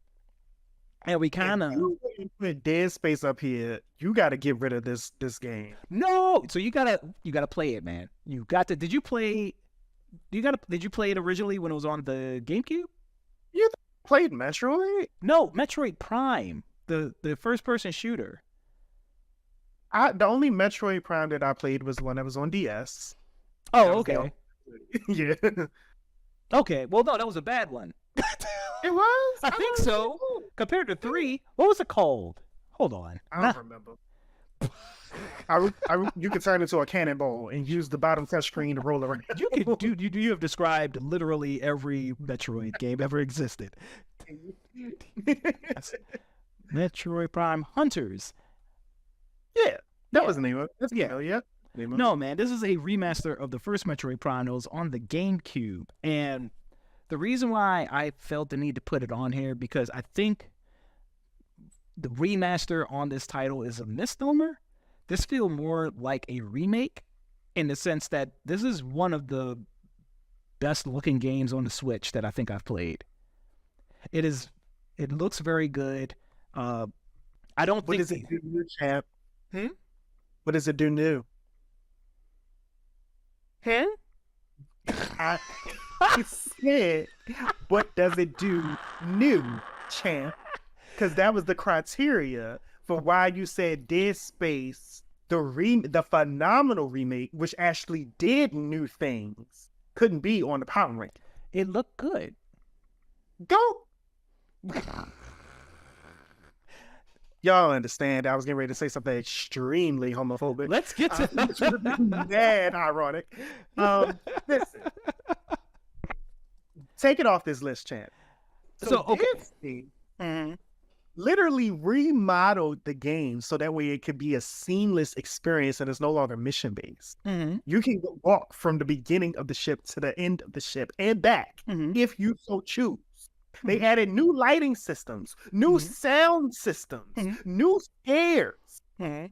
And we kind of You put Dead Space up here. You got to get rid of this game. no. So you gotta play it, man. You got to. Did you play? Did you play it originally when it was on the GameCube? Played Metroid? No, Metroid Prime, the first person shooter. The only Metroid Prime that I played was the one that was on DS. Oh, That was the okay, Yeah, okay. Well, no, that was a bad one. it was. I think so. Compared to 3, what was it called? Hold on. I don't remember. You could turn into a cannonball and use the bottom touchscreen to roll around. You can do. You have described literally every Metroid game ever existed. Yes. Metroid Prime Hunters. Yeah, that Yeah. was the name of it. That's Yeah. yeah. Name of it. No, man, this is a remaster of the first Metroid Prime that was on the GameCube. And the reason why I felt the need to put it on here, because I think the remaster on this title is a misnomer. This feels more like a remake in the sense that this is one of the best looking games on the Switch that I think I've played. It looks very good. I don't What think does it do new, champ? Hmm? What does it do new? Huh? I said, what does it do new, champ? Because that was the criteria for why you said Dead Space, the phenomenal remake, which actually did new things, couldn't be on the power rank. It looked good. Go. Y'all understand? I was getting ready to say something extremely homophobic. Let's get to Which would have been mad ironic. Listen, take it off this list, champ. So, okay. Disney, Mhm. literally remodeled the game so that way it could be a seamless experience and it's no longer mission based. Mm-hmm. You can walk from the beginning of the ship to the end of the ship and back Mm-hmm. if you so choose. They added new lighting systems, new Mhm. sound systems, Mhm. new scares, Mm-hmm.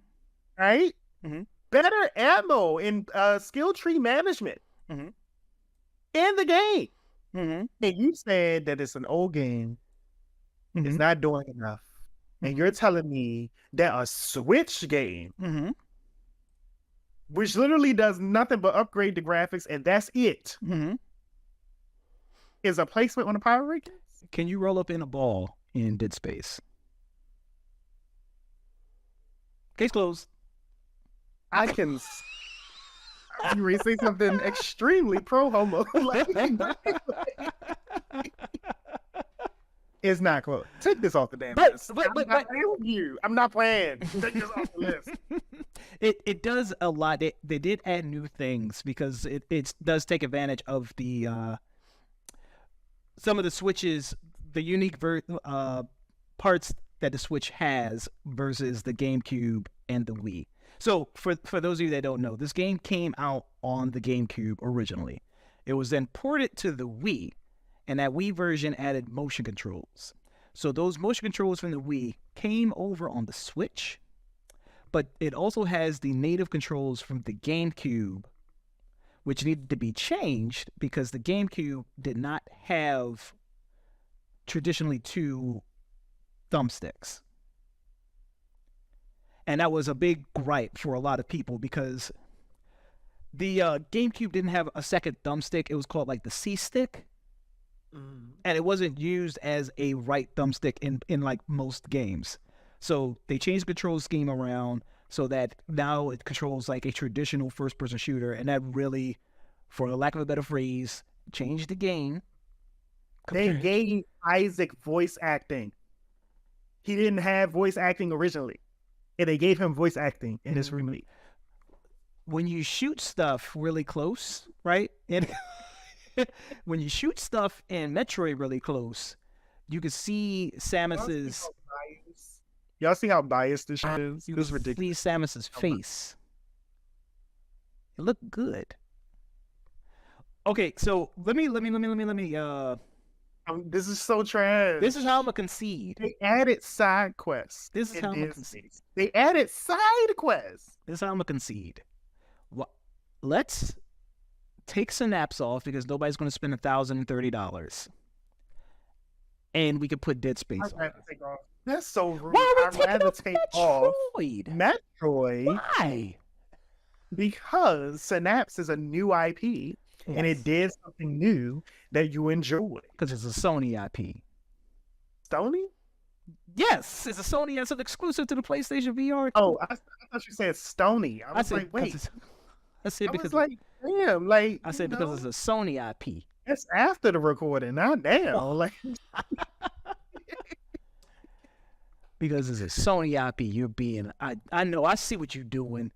right? Mhm. Better ammo and skill tree management Mhm. in the game. Mm-hmm. And you said that it's an old game, it's Mhm. not doing enough. And you're telling me that a Switch game, Mm-hmm. which literally does nothing but upgrade the graphics and that's it, Mm-hmm. is a placement on the Power Rankings? Can you roll up in a ball in Dead Space? Case closed. I can. You really say something extremely pro homo. It's not close. Take this off the damn list. I'm not playing with you. I'm not playing. Take this off the list. It does a lot. They did add new things because it does take advantage of the some of the Switches, the unique parts that the Switch has versus the GameCube and the Wii. So for those of you that don't know, this game came out on the GameCube originally. It was then ported to the Wii, and that Wii version added motion controls. So those motion controls from the Wii came over on the Switch, but it also has the native controls from the GameCube, which needed to be changed because the GameCube did not have traditionally two thumbsticks. And that was a big gripe for a lot of people because the GameCube didn't have a second thumbstick. It was called like the C stick. And it wasn't used as a right thumbstick in like most games. So they changed the control scheme around so that now it controls like a traditional first-person shooter. And that really, for lack of a better phrase, changed the game. They gave Isaac voice acting. He didn't have voice acting originally. And they gave him voice acting in this remake. When you shoot stuff really close, right? And when you shoot stuff in Metroid really close, you can see Samus's. Y'all see how biased this shit is? You This is can ridiculous. see Samus's face. It looked good. Okay, so let me. This is so trash. This is how I'm gonna concede. They added side quests. This is in how I'm gonna Disney. concede. They added side quests. This is how I'm gonna concede. Let's take Synapse off because nobody's gonna spend $1,030, and we could put Dead Space I'd on. rather take off. That's so rude. Why are we I'd taking rather off take off Metroid? Metroid Why? because Synapse is a new IP and it did something new that you enjoy. Because it's a Sony IP. Sony? Yes, it's a Sony. It's an exclusive to the PlayStation VR. Oh, I thought you said Stony. I was said, like, wait. I said I because was like, damn, like I said because it's a Sony IP. it's after the recording. Now, damn, like Because it's a Sony IP. You're being. I know. I see what you're doing.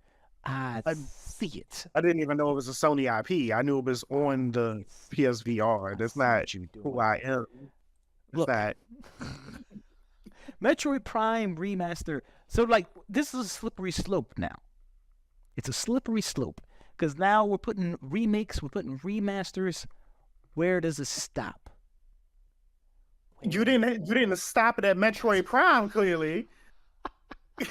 I see it. I didn't even know it was a Sony IP. I knew it was on the PSVR. That's not who I am. Look, That Metroid Prime Remaster. So like this is a slippery slope now. It's a slippery slope because now we're putting remakes, we're putting remasters. Where does it stop? you didn't stop it at Metroid Prime clearly.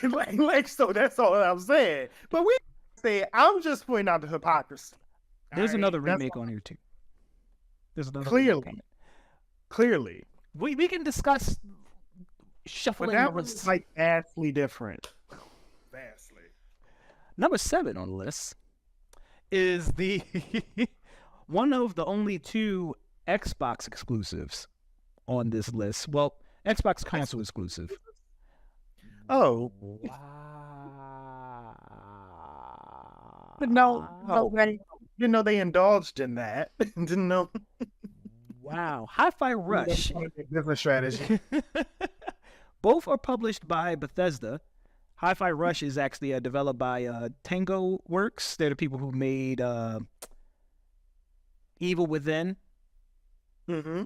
like so that's all I'm saying. But we say I'm just pointing out the hypocrisy. There's All another right? That's remake on here too. There's another Clearly. remake on it. clearly. We can discuss But shuffling that the was list. like vastly different. Vastly. Number 7 on the list is the one of the only 2 Xbox exclusives on this list. Well, Xbox console exclusive. Oh, Wow. but no, didn't know they indulged in that. Didn't know. Wow. Hi-Fi Rush. Business strategy. Both are published by Bethesda. Hi-Fi Rush is actually developed by Tango Works. They're the people who made Evil Within. Mm-hmm.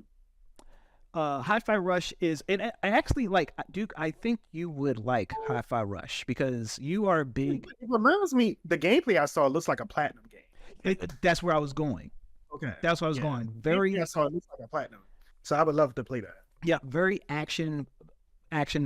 Hi-Fi Rush is, and I actually like Duke. I think you would like Hi-Fi Rush because you are a big. It reminds me, the gameplay I saw looks like a platinum game. That's where I was going. Okay, That's where I was going. Very. Gameplay I saw it looks like a platinum. So I would love to play that. Yeah, very action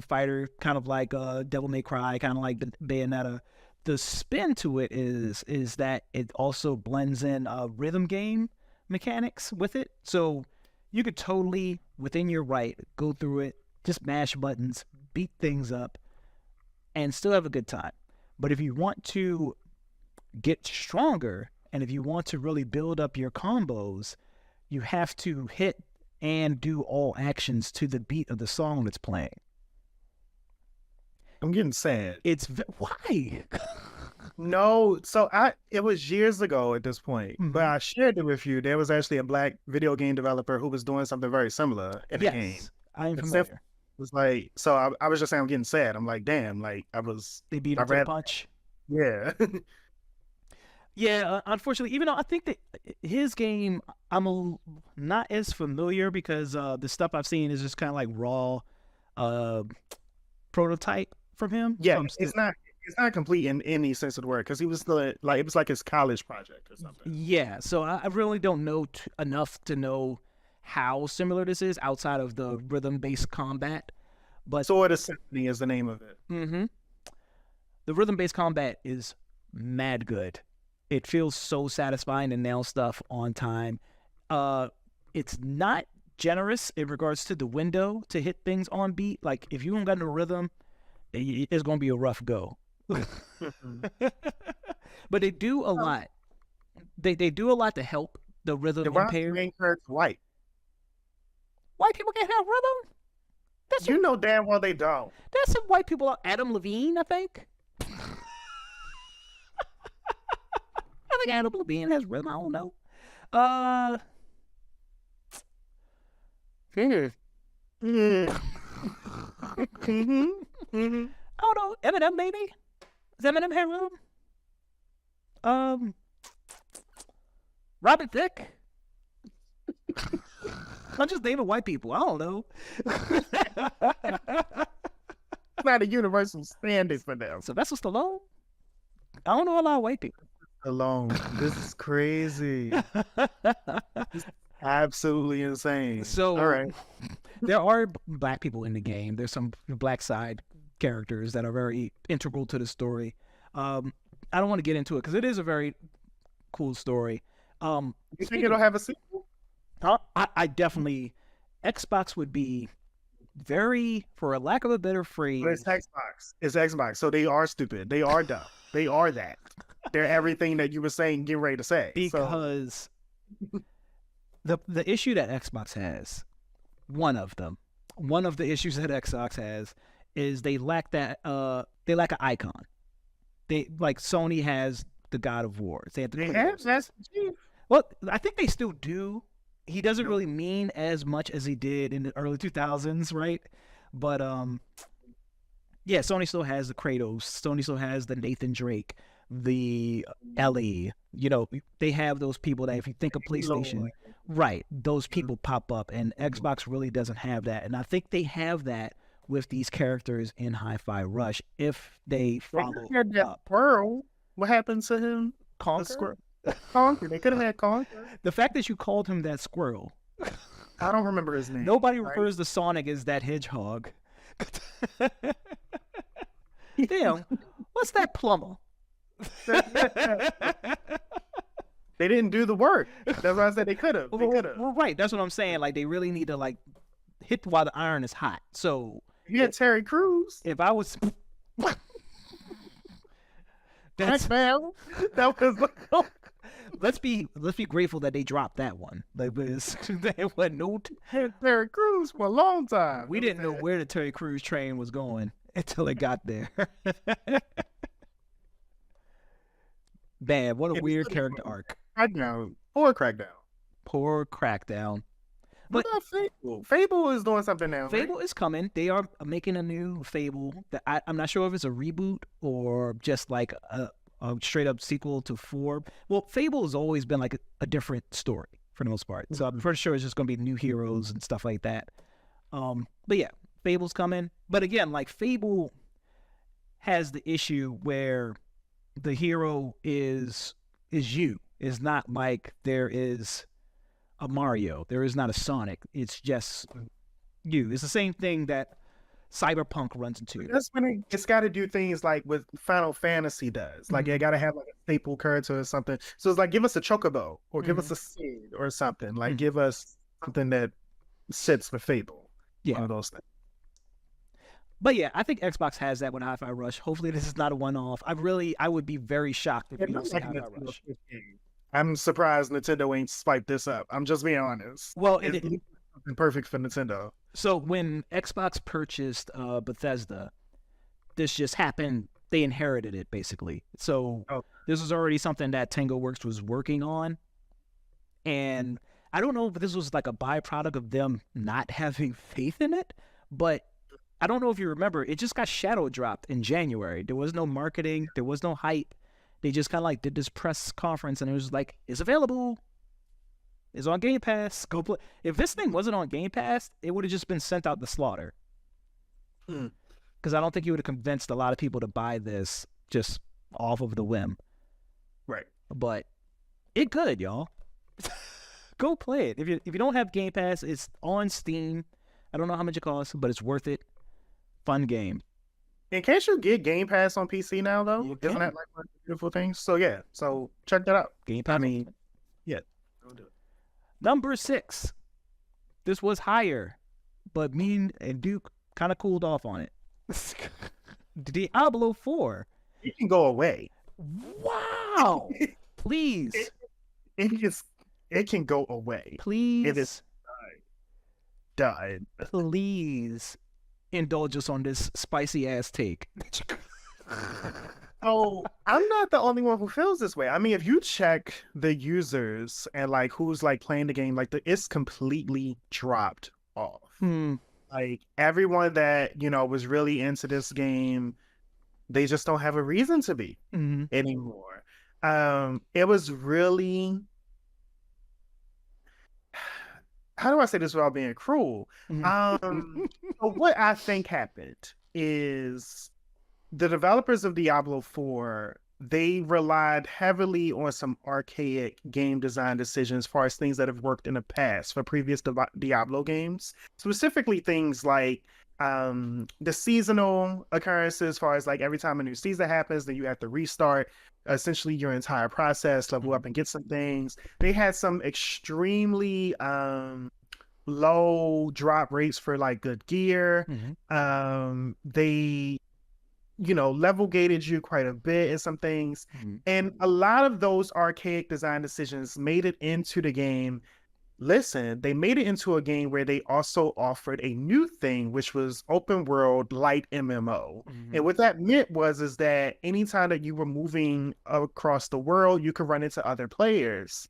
fighter, kind of like Devil May Cry, kind of like Bayonetta. The spin to it is that it also blends in rhythm game mechanics with it. So you could totally, within your right, go through it, just mash buttons, beat things up, and still have a good time. But if you want to get stronger, and if you want to really build up your combos, you have to hit and do all actions to the beat of the song that's playing. I'm getting sad. Why? No, so it was years ago at this point, but I shared it with you. There was actually a black video game developer who was doing something very similar in the game. I am familiar. It was like, so I was just saying I'm getting sad. I'm like, damn, like they beat him to the punch. Yeah. Yeah, unfortunately, even though I think that his game, not as familiar because the stuff I've seen is just kind of like raw prototype from him. Yeah, it's not complete in any sense of the word because he was still like, it was like his college project or something. Yeah, so I really don't know enough to know how similar this is outside of the rhythm-based combat. But Sword of Symphony is the name of it. Mm-hmm. The rhythm-based combat is mad good. It feels so satisfying to nail stuff on time. It's not generous in regards to the window to hit things on beat. Like, if you don't got no rhythm, it's going to be a rough go. But they do a lot. They do a lot to help the rhythm impaired. The main character's white. White people can't have rhythm? You know damn well they don't. There's some white people. Adam Levine, I think. I think Adam Levine has rhythm. I don't know. I don't know. Eminem, maybe? Does Eminem have rhythm? Robin Thicke? I'm just naming white people. I don't know. It's not a universal standard for them. Sylvester Stallone? I don't know a lot of white people. Alone. This is crazy. This is absolutely insane. So, all right. There are black people in the game. There's some black side characters that are very integral to the story. I don't want to get into it because it is a very cool story. You think it'll have a sequel? I definitely. Xbox would be very, for a lack of a better phrase. But it's Xbox. It's Xbox. So they are stupid. They are dumb. They are that. They're everything that you were saying, getting ready to say. Because the issue that Xbox has, one of the issues that Xbox has is they lack that they lack an icon. They like Sony has the God of War. They have that's well, I think they still do. He doesn't really mean as much as he did in the early 2000s, right? But yeah, Sony still has the Kratos. Sony still has the Nathan Drake, the Ellie. You know, they have those people that if you think of PlayStation, right, those people pop up, and Xbox really doesn't have that. And I think they have that with these characters in Hi-Fi Rush if they follow up. Pearl, what happened to him? Conquer? Conquer. They could have had Conquer. The fact that you called him that squirrel. I don't remember his name. Nobody refers to Sonic as that hedgehog. Damn, what's that plumber? They didn't do the work. That's why I said they could have. Well, right. That's what I'm saying. Like, they really need to like hit while the iron is hot. So you had Terry Crews. If I was, that's that was. Let's be grateful that they dropped that one. Like, there was no Terry Crews for a long time. We didn't know where the Terry Crews train was going until it got there. Man, what a weird character arc. Crackdown. Poor Crackdown. But what about Fable? Fable is doing something now. Fable right? is coming. They are making a new Fable. That I'm not sure if it's a reboot or just like a straight up sequel to 4. Well, Fable has always been like a different story for the most part. So I'm pretty sure it's just going to be new heroes and stuff like that. But yeah, Fable's coming. But again, like Fable has the issue where the hero is you. It's not like there is a Mario. There is not a Sonic. It's just you. It's the same thing that Cyberpunk runs into. That's when it's got to do things like what Final Fantasy does. Like, you got to have like a staple character or something. So it's like, give us a Chocobo or give us a Seed or something. Like, give us something that sits with Fable. Yeah. One of those things. But yeah, I think Xbox has that with Hi-Fi Rush. Hopefully this is not a one-off. I would be very shocked if we don't see Hi-Fi Rush. I'm surprised Nintendo ain't spiked this up. I'm just being honest. Well, it's something perfect for Nintendo. So when Xbox purchased Bethesda, this just happened. They inherited it basically. So this was already something that Tango Works was working on, and I don't know if this was like a byproduct of them not having faith in it, but I don't know if you remember, it just got shadow dropped in January. There was no marketing, there was no hype. They just kind of like did this press conference, and it was like, it's available. It's on Game Pass. Go play. If this thing wasn't on Game Pass, it would have just been sent out to slaughter. Because I don't think you would have convinced a lot of people to buy this just off of the whim. Right. But it could, y'all. Go play it. If you don't have Game Pass, it's on Steam. I don't know how much it costs, but it's worth it. Fun game. In case you get Game Pass on PC now, though, isn't that like one of the beautiful things? So yeah, so check that out. Game Pass. I mean, yeah. Don't do it. Number 6. This was higher, but me and Duke kind of cooled off on it. Diablo 4. It can go away. Wow. Please. It can go away. Please. It is died. Please indulge us on this spicy ass take. Oh, I'm not the only one who feels this way. I mean, if you check the users and like who's like playing the game, like it's completely dropped off. Like everyone that was really into this game, they just don't have a reason to be anymore. It was really, how do I say this without being cruel? So what I think happened is the developers of Diablo 4, they relied heavily on some archaic game design decisions as far as things that have worked in the past for previous Diablo games. Specifically things like the seasonal occurrences, as far as like every time a new season happens, then you have to restart essentially your entire process, level up and get some things. They had some extremely low drop rates for like good gear. They level gated you quite a bit in some things. And a lot of those archaic design decisions made it into the game. Listen, they made it into a game where they also offered a new thing, which was open world light MMO. And what that meant is that anytime that you were moving across the world, you could run into other players,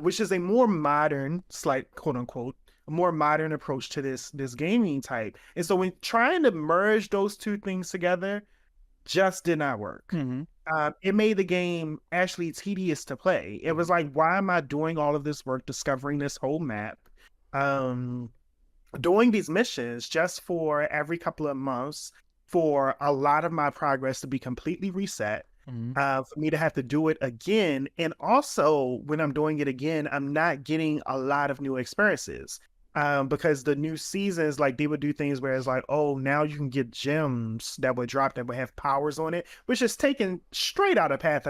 which is a more modern, slight quote unquote, a more modern approach to this gaming type. And so when trying to merge those two things together, just did not work. It made the game actually tedious to play. It was like, why am I doing all of this work discovering this whole map, doing these missions just for every couple of months for a lot of my progress to be completely reset, for me to have to do it again. And also when I'm doing it again, I'm not getting a lot of new experiences. Because the new seasons, like they would do things where it's like, oh, now you can get gems that would drop that would have powers on it, which is taken straight out of Path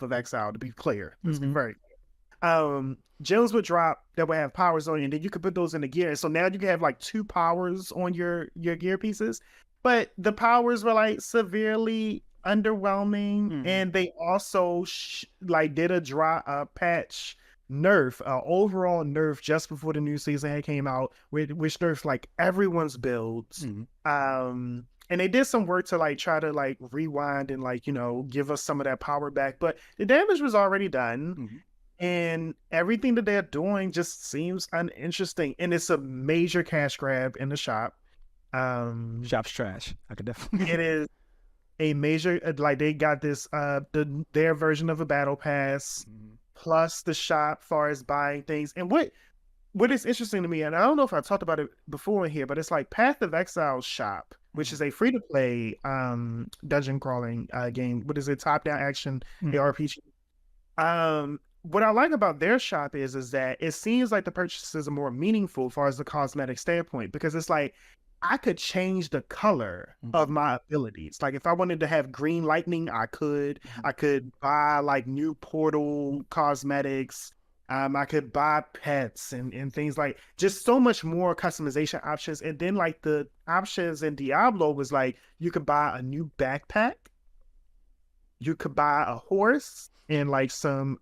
of Exile, to be clear. Let's be very clear. Gems would drop that would have powers on it, and then you could put those in the gear. So now you can have like 2 powers on your gear pieces, but the powers were like severely underwhelming, and they also did a patch nerf, overall nerf just before the new season had came out, which nerfed like everyone's builds. And they did some work to like try to like rewind and like give us some of that power back, but the damage was already done. And everything that they're doing just seems uninteresting, and it's a major cash grab in the shop. Shop's trash. I could definitely it is a major, like they got this their version of a battle pass plus the shop far as buying things. And what what is interesting to me, and I don't know if I talked about it before in here, but it's like Path of Exile's shop, which is a free-to-play dungeon crawling game. What is it? Top-down action ARPG. What I like about their shop is that it seems like the purchases are more meaningful as far as the cosmetic standpoint, because it's like I could change the color of my abilities. Like if I wanted to have green lightning, I could. I could buy like new portal cosmetics. I could buy pets and things like just so much more customization options. And then like the options in Diablo was like you could buy a new backpack, you could buy a horse and like some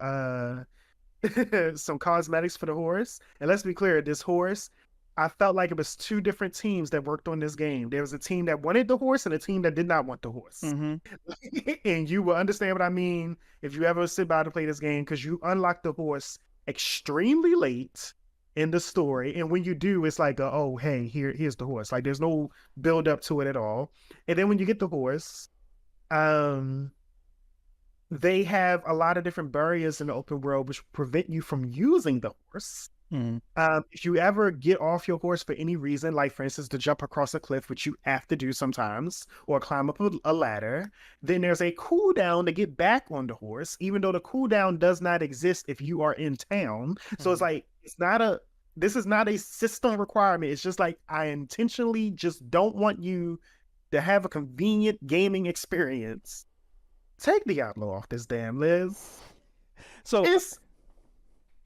some cosmetics for the horse. And let's be clear, this horse, I felt like it was two different teams that worked on this game. There was a team that wanted the horse and a team that did not want the horse. And you will understand what I mean if you ever sit by to play this game, because you unlock the horse extremely late in the story, and when you do, it's like oh hey, here's the horse. Like there's no build up to it at all. And then when you get the horse, they have a lot of different barriers in the open world which prevent you from using the horse. If you ever get off your horse for any reason, like for instance to jump across a cliff, which you have to do sometimes, or climb up a ladder, then there's a cooldown to get back on the horse, even though the cooldown does not exist if you are in town. So it's like this is not a system requirement. It's just like I intentionally just don't want you to have a convenient gaming experience. Take Diablo off this damn Liz. So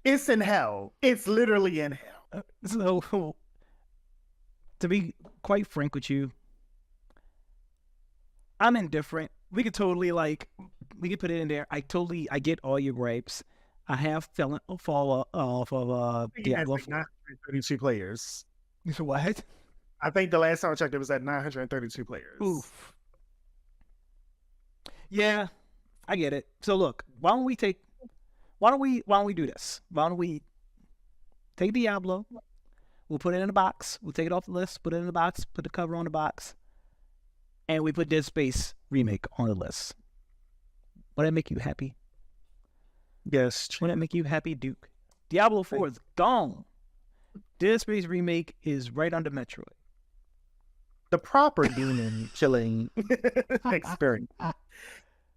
it's in hell. It's literally in hell. So, to be quite frank with you, I'm indifferent. We could totally we could put it in there. I get all your gripes. I have fall off of Diablo 4. 932 players. What? I think the last time I checked, it was at 932 players. Oof. Yeah, I get it. So look, why don't we do this? Why don't we take Diablo? We'll put it in a box. We'll take it off the list, put it in the box, put the cover on the box, and we put Dead Space Remake on the list. Would that make you happy? Yes. Would that make you happy, Duke? Diablo 4 is gone. Dead Space Remake is right under Metroid. The proper demon killing experience.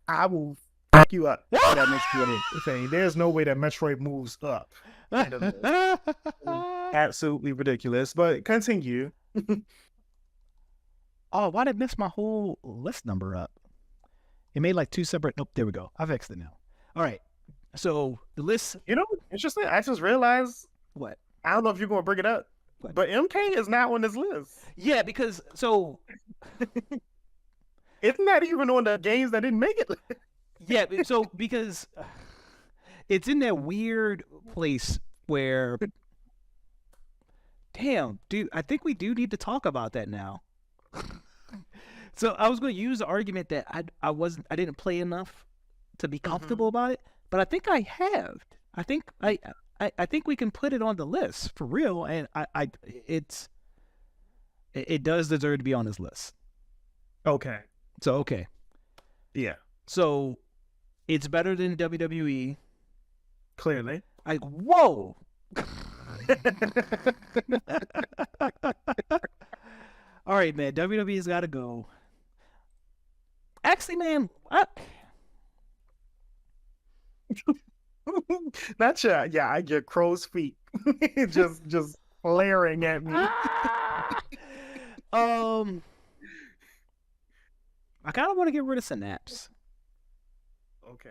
I will fuck you up for that Metroid thing. There's no way that Metroid moves up. Absolutely ridiculous. But continue. Oh, why did I mess my whole list number up? It made like two separate. Nope, there we go. I fixed it now. All right. So the list. You know, interesting. I just realized. What? I don't know if you're going to bring it up, but MK is not on this list. Yeah, because so. It's not even on the games that didn't make it. Yeah, so because it's in that weird place where, damn, dude, I think we do need to talk about that now. So I was going to use the argument that I didn't play enough to be comfortable about it, but I think I have. I think I think we can put it on the list for real, and it does deserve to be on this list. Okay. So okay. Yeah. So it's better than WWE. Clearly. Like, whoa. All right, man. WWE's got to go. Actually, man, Not sure. Yeah, I get crow's feet. just flaring at me. I kind of want to get rid of Synapse. Okay.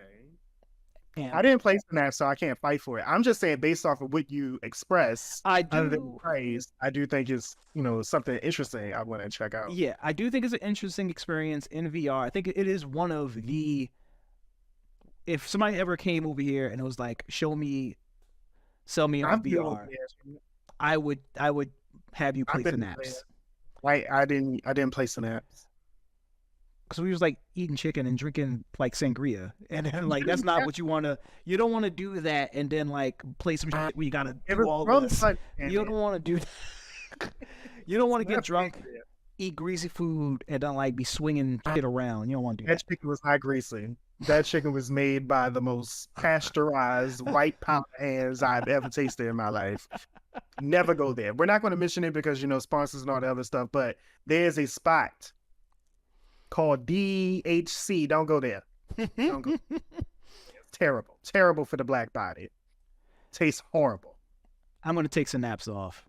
And I didn't play Synapse, so I can't fight for it. I'm just saying, based off of what you express, other than praise, I do think it's something interesting. I want to check out. Yeah, I do think it's an interesting experience in VR. I think it is one of the. If somebody ever came over here and it was like, sell me on VR, I would have you play Synapse. I didn't play Synapse. Because we was like eating chicken and drinking like sangria, and then like that's not what you want to. You don't want to do that and then like play some shit where you gotta do all this. You don't want to do that. You don't want to get drunk, eat greasy food, and then like be swinging shit around. You don't want to do that. That chicken was not greasy. That chicken was made by the most pasteurized white pound hands I've ever tasted in my life. Never go there. We're not going to mention it because, sponsors and all the other stuff, but there's a spot called DHC. Don't go there. Don't go. It's terrible. Terrible for the black body. Tastes horrible. I'm going to take Synapse off,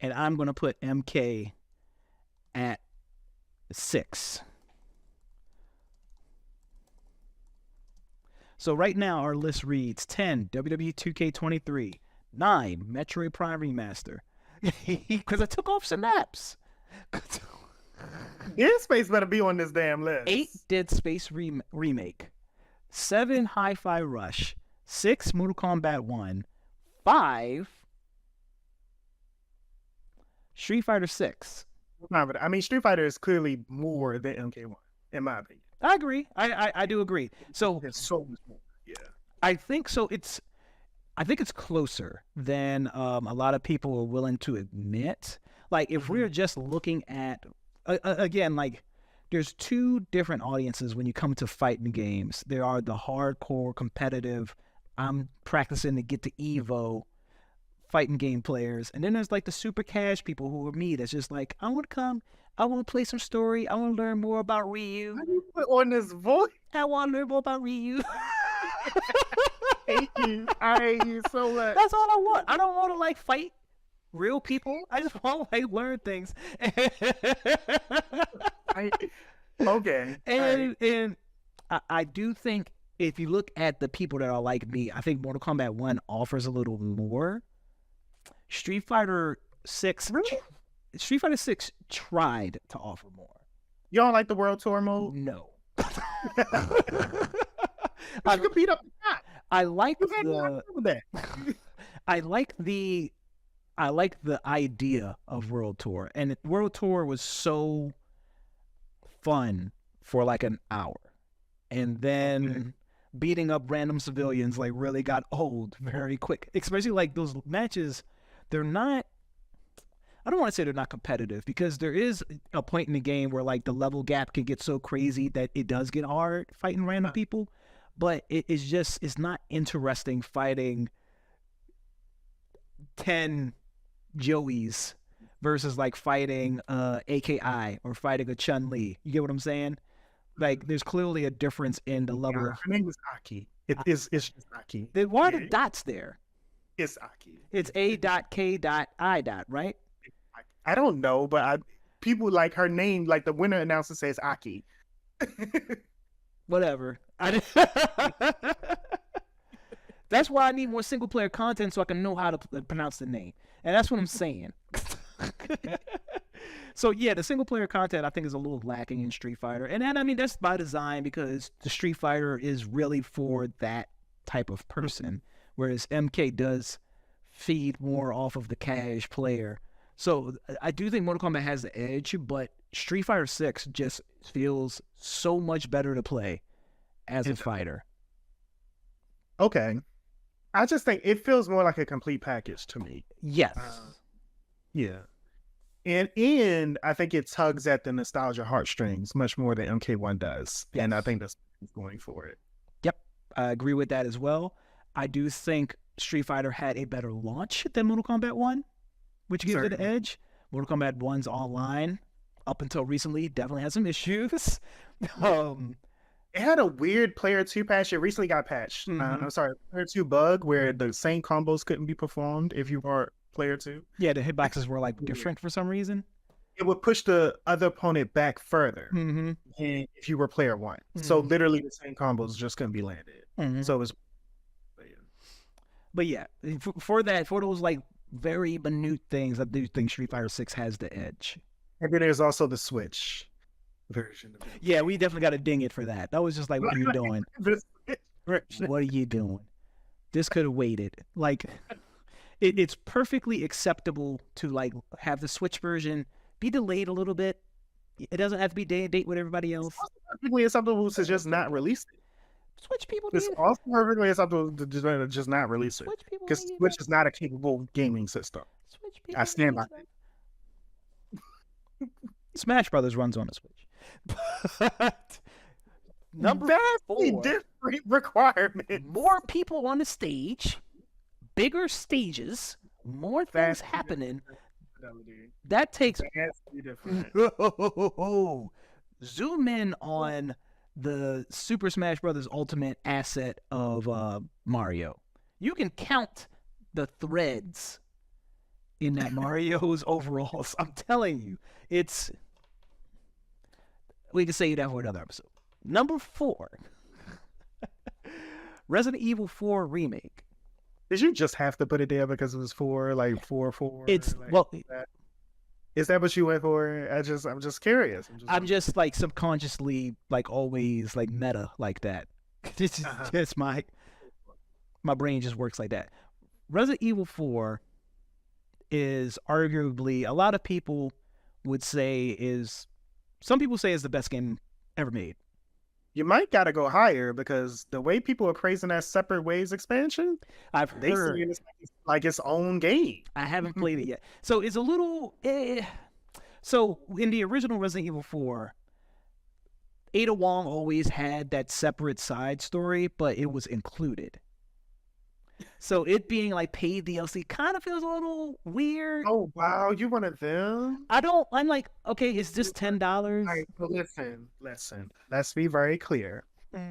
and I'm going to put MK at 6. So right now our list reads 10 WWE 2K23, 9 Metroid Prime Remaster, because I took off Synapse. Dead Space better be on this damn list. 8 Dead Space Remake, 7 Hi-Fi Rush, 6 Mortal Kombat 1, 5 Street Fighter 6. I mean, Street Fighter is clearly more than MK1, in my opinion. I agree. I do agree. So It's so much more. Yeah. I think so. I think it's closer than a lot of people are willing to admit. Like, if we're just looking at again, like, there's two different audiences when you come to fighting games. There are the hardcore competitive, I'm practicing to get to Evo fighting game players, and then there's like the super cash people who are me. That's just like, I want to come, I want to play some story, I want to learn more about Ryu. How do you put on this voice? I want to learn more about Ryu. I hate you so much. That's all I want. I don't want to like fight real people. I just want to like learn things. Okay. And I do think if you look at the people that are like me, I think Mortal Kombat 1 offers a little more. Street Fighter 6 tried to offer more. You don't like the World Tour mode? No. You could beat up the guy. I like that. I like the idea of World Tour, and World Tour was so fun for like an hour, and then beating up random civilians like really got old very quick. Especially like those matches, they're not. I don't want to say they're not competitive, because there is a point in the game where like the level gap can get so crazy that it does get hard fighting random people. But it's not interesting fighting 10 Joeys versus like fighting AKI or fighting a Chun-Li. You get what I'm saying? Like, there's clearly a difference in the level of... Her name is Aki. It's just Aki. Then why are the dots there? It's Aki. It's A.K.I. right? I don't know, but people like her name, like the winner announcer says Aki. Whatever. That's why I need more single player content, so I can know how to pronounce the name. And that's what I'm saying. So yeah, the single player content I think is a little lacking in Street Fighter. And I mean, that's by design, because the Street Fighter is really for that type of person. Whereas MK does feed more off of the cash player. So I do think Mortal Kombat has the edge, but Street Fighter 6 just feels so much better to play as a fighter. Okay. I just think it feels more like a complete package to me. Yes. Yeah. And I think it tugs at the nostalgia heartstrings much more than MK1 does. Yes. And I think that's going for it. Yep. I agree with that as well. I do think Street Fighter had a better launch than Mortal Kombat 1, which gives it an edge. Mortal Kombat 1's online, up until recently, definitely had some issues. It had a weird player 2 patch. It recently got patched. Player 2 bug where the same combos couldn't be performed if you were player 2. Yeah, the hitboxes were like different for some reason. It would push the other opponent back further if you were player 1. So literally the same combos just couldn't be landed. So it was. But yeah, for those like very minute things, I do think Street Fighter 6 has the edge. And then there's also the Switch version of it. Yeah, we definitely got to ding it for that. That was just like, what are you doing? What are you doing? This could have waited. Like, it's perfectly acceptable to like have the Switch version be delayed a little bit. It doesn't have to be day and date with everybody else. It's also perfectly acceptable to just not release it. Switch people. It's also perfectly acceptable to just not release it, because Switch is not a capable gaming system. I stand by it. Smash Brothers runs on a Switch. But number 4, different requirement. More people on the stage, bigger stages, more things Vastly happening. fidelity. That takes Vastly different. zoom in on the Super Smash Brothers Ultimate asset of Mario. You can count the threads in that Mario's overalls. I'm telling you, it's. We can save that for another episode. Number 4, Resident Evil 4 remake. Did you just have to put it there because it was 4, like 4? It's like, well, is that what you went for? I'm just curious. I'm just like subconsciously like always like meta like that. This is just my brain just works like that. Resident Evil 4 is arguably, a lot of people would say some people say is the best game ever made. You might gotta go higher because the way people are praising that Separate Ways expansion, I've they heard. see it as like its own game. I haven't played it yet, so it's a little. So in the original Resident Evil 4, Ada Wong always had that separate side story, but it was included. So it being like paid DLC kind of feels a little weird. Oh wow, you one of them? I'm like, okay, it's just $10. All right, but listen. Let's be very clear.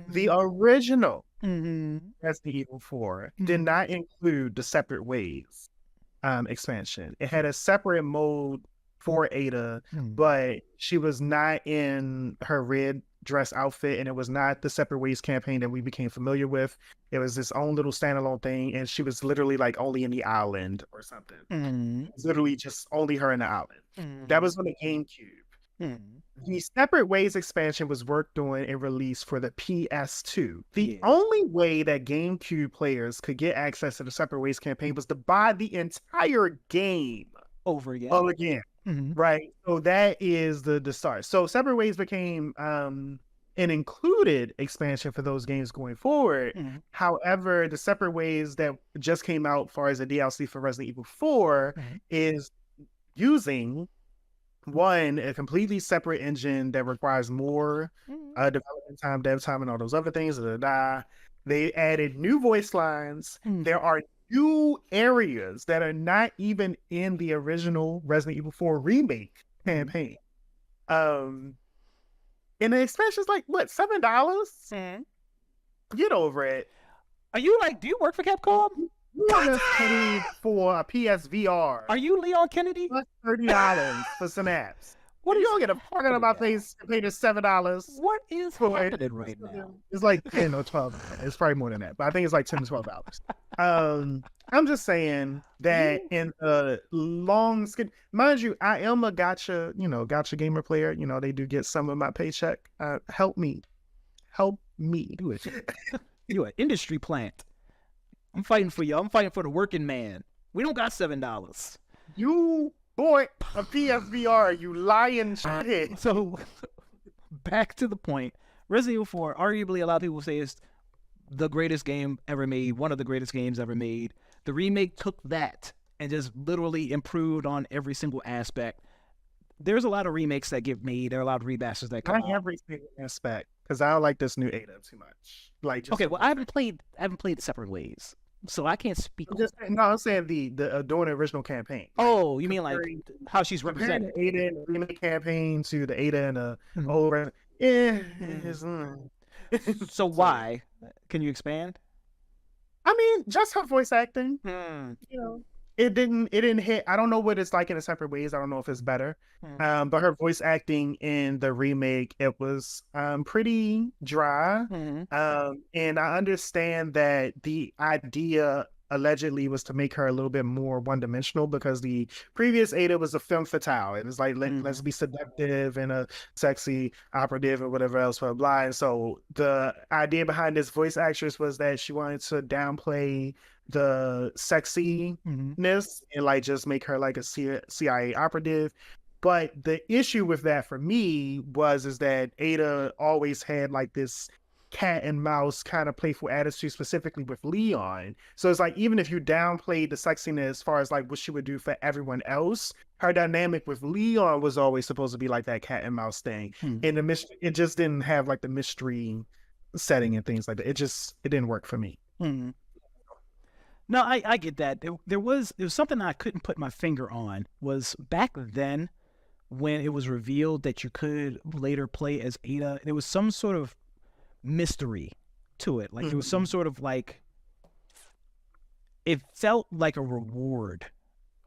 The original Resident Evil 4 did not include the Separate Ways expansion. It had a separate mode for Ada, but she was not in her red dress outfit, and it was not the Separate Ways campaign that we became familiar with. It was this own little standalone thing, and she was literally like only in the island or something. It was literally just only her in the island. That was on the GameCube. The Separate Ways expansion was worked on and released for the PS2. The only way that GameCube players could get access to the Separate Ways campaign was to buy the entire game over again. Right. So that is the start. So Separate Ways became an included expansion for those games going forward. However, the Separate Ways that just came out as far as the DLC for Resident Evil 4 is using a completely separate engine that requires more development time, dev time, and all those other things. They added new voice lines. There are new areas that are not even in the original Resident Evil 4 remake campaign. And the expansion's like, what, $7? Get over it. Are you like, do you work for Capcom? You want us paid for a PSVR. Are you Leon Kennedy? Plus $30 for Synapse. What you is don't get a fucking about paying $7. What is happening right now? It's like 10 or 12. It's probably more than that, but I think it's like $10 to $12. I'm just saying that in the long skin, mind you, I am a gotcha gamer player. You know, they do get some of my paycheck. Help me. Do it. You an industry plant. I'm fighting for you. I'm fighting for the working man. We don't got $7. You bought a PSVR, you lying shit. So, back to the point. Resident Evil 4, arguably a lot of people say is the greatest game ever made, one of the greatest games ever made. The remake took that and just literally improved on every single aspect. There's a lot of remakes that get made. There are a lot of remasters that come out. Not every single aspect, because I don't like this new Ada too much. Okay, well, I haven't played the Separate Ways, so I can't speak. I'm saying the during the original campaign. Oh, you mean like how she's represented? The Ada in the remake campaign to the Ada in the old. So why? Can you expand? I mean, just her voice acting. You know, it didn't hit. I don't know what it's like in the Separate Ways. I don't know if it's better. But her voice acting in the remake, it was pretty dry. And I understand that the idea allegedly was to make her a little bit more one-dimensional, because the previous Ada was a femme fatale. It was like, let's be seductive and a sexy operative and whatever else, blah, blah. And so the idea behind this voice actress was that she wanted to downplay the sexiness and like just make her like a CIA operative. But the issue with that for me is that Ada always had like this cat and mouse kind of playful attitude, specifically with Leon. So it's like, even if you downplayed the sexiness as far as like what she would do for everyone else, her dynamic with Leon was always supposed to be like that cat and mouse thing. And it just didn't have like the mystery setting and things like that. It didn't work for me. No, I get that. There was something I couldn't put my finger on. Was back then when it was revealed that you could later play as Ada. There was some sort of mystery to it. Like there was some sort of like it felt like a reward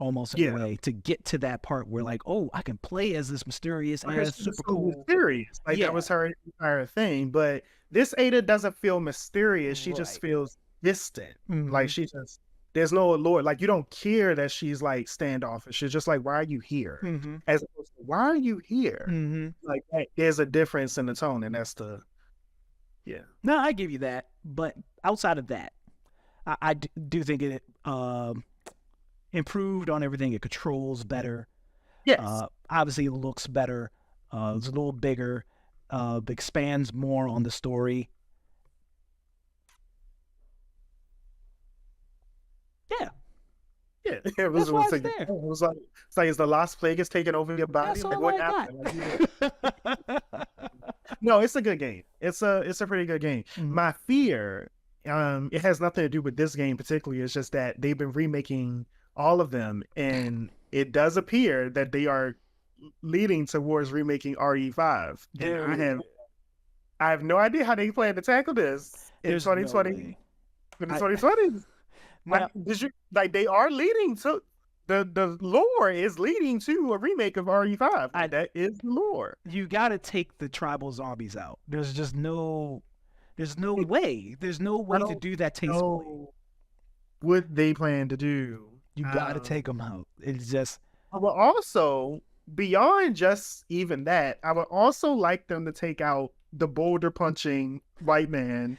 almost in a way to get to that part where like, oh, I can play as this mysterious and super cool. Mysterious. Like that was her entire thing. But this Ada doesn't feel mysterious. She just feels distant. Like she just there's no allure. Like you don't care that she's like standoffish. She's just like, why are you here? As opposed to why are you here? Like there's a difference in the tone, and that's the No, I give you that. But outside of that, I do think it improved on everything. It controls better. Yes. Obviously, it looks better. It's a little bigger. Expands more on the story. Yeah. Yeah. It was That's why like, it's there. it was like it's like, is the lost plague is taking over your body? That's Like, all what I happened? got. No, it's a good game. It's a pretty good game. My fear, it has nothing to do with this game particularly. It's just that they've been remaking all of them, and it does appear that they are leading towards remaking RE5. And I have no idea how they plan to tackle this in 2020. In the 2020s. Did you like they are leading to the lore is leading to a remake of RE5. That is the lore. You got to take the tribal zombies out. There's just no way. There's no way to do that tastefully. What they plan to do. You got to take them out. It's just. I would also, beyond just even that, I would also like them to take out the boulder punching white man.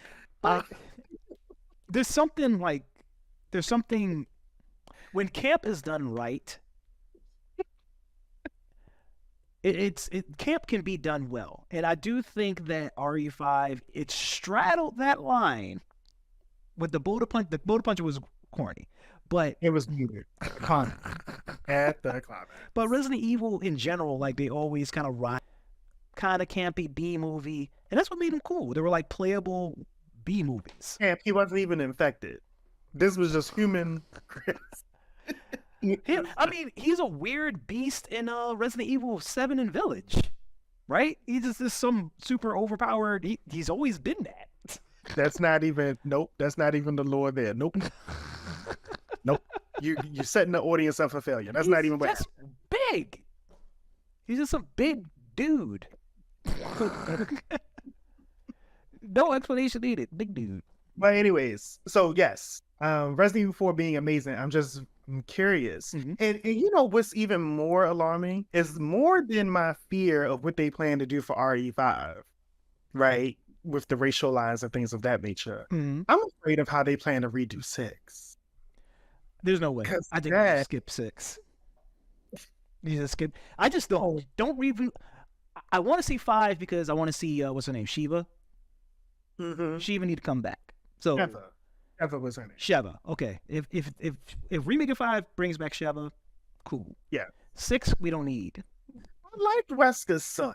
There's something when camp is done right. Camp can be done well, and I do think that RE5 it straddled that line with the boulder punch. The boulder punch was corny, but it was weird. At the climax. But Resident Evil in general, like they always kind of campy B movie, and that's what made them cool. They were like playable B movies. Camp, he wasn't even infected. This was just human. I mean, he's a weird beast in Resident Evil 7 and Village, right? He's just some super overpowered. He's always been that. That's not even. Nope. That's not even the lore there. Nope. Nope. You're setting the audience up for failure. That's not even. That's big. He's just a big dude. No explanation needed. Big dude. But anyways, so yes, Resident Evil 4 being amazing. I'm curious. And you know what's even more alarming is more than my fear of what they plan to do for RE5, right? With the racial lines and things of that nature. I'm afraid of how they plan to redo 6. There's no way. I think you just skip 6. You just skip. I just don't even. I want to see 5 because I want to see what's her name, Shiva. Shiva need to come back. So Sheva was her name. Sheva. Okay. If remake 5 brings back Sheva, cool. Yeah. 6 we don't need. I liked Wesker's son.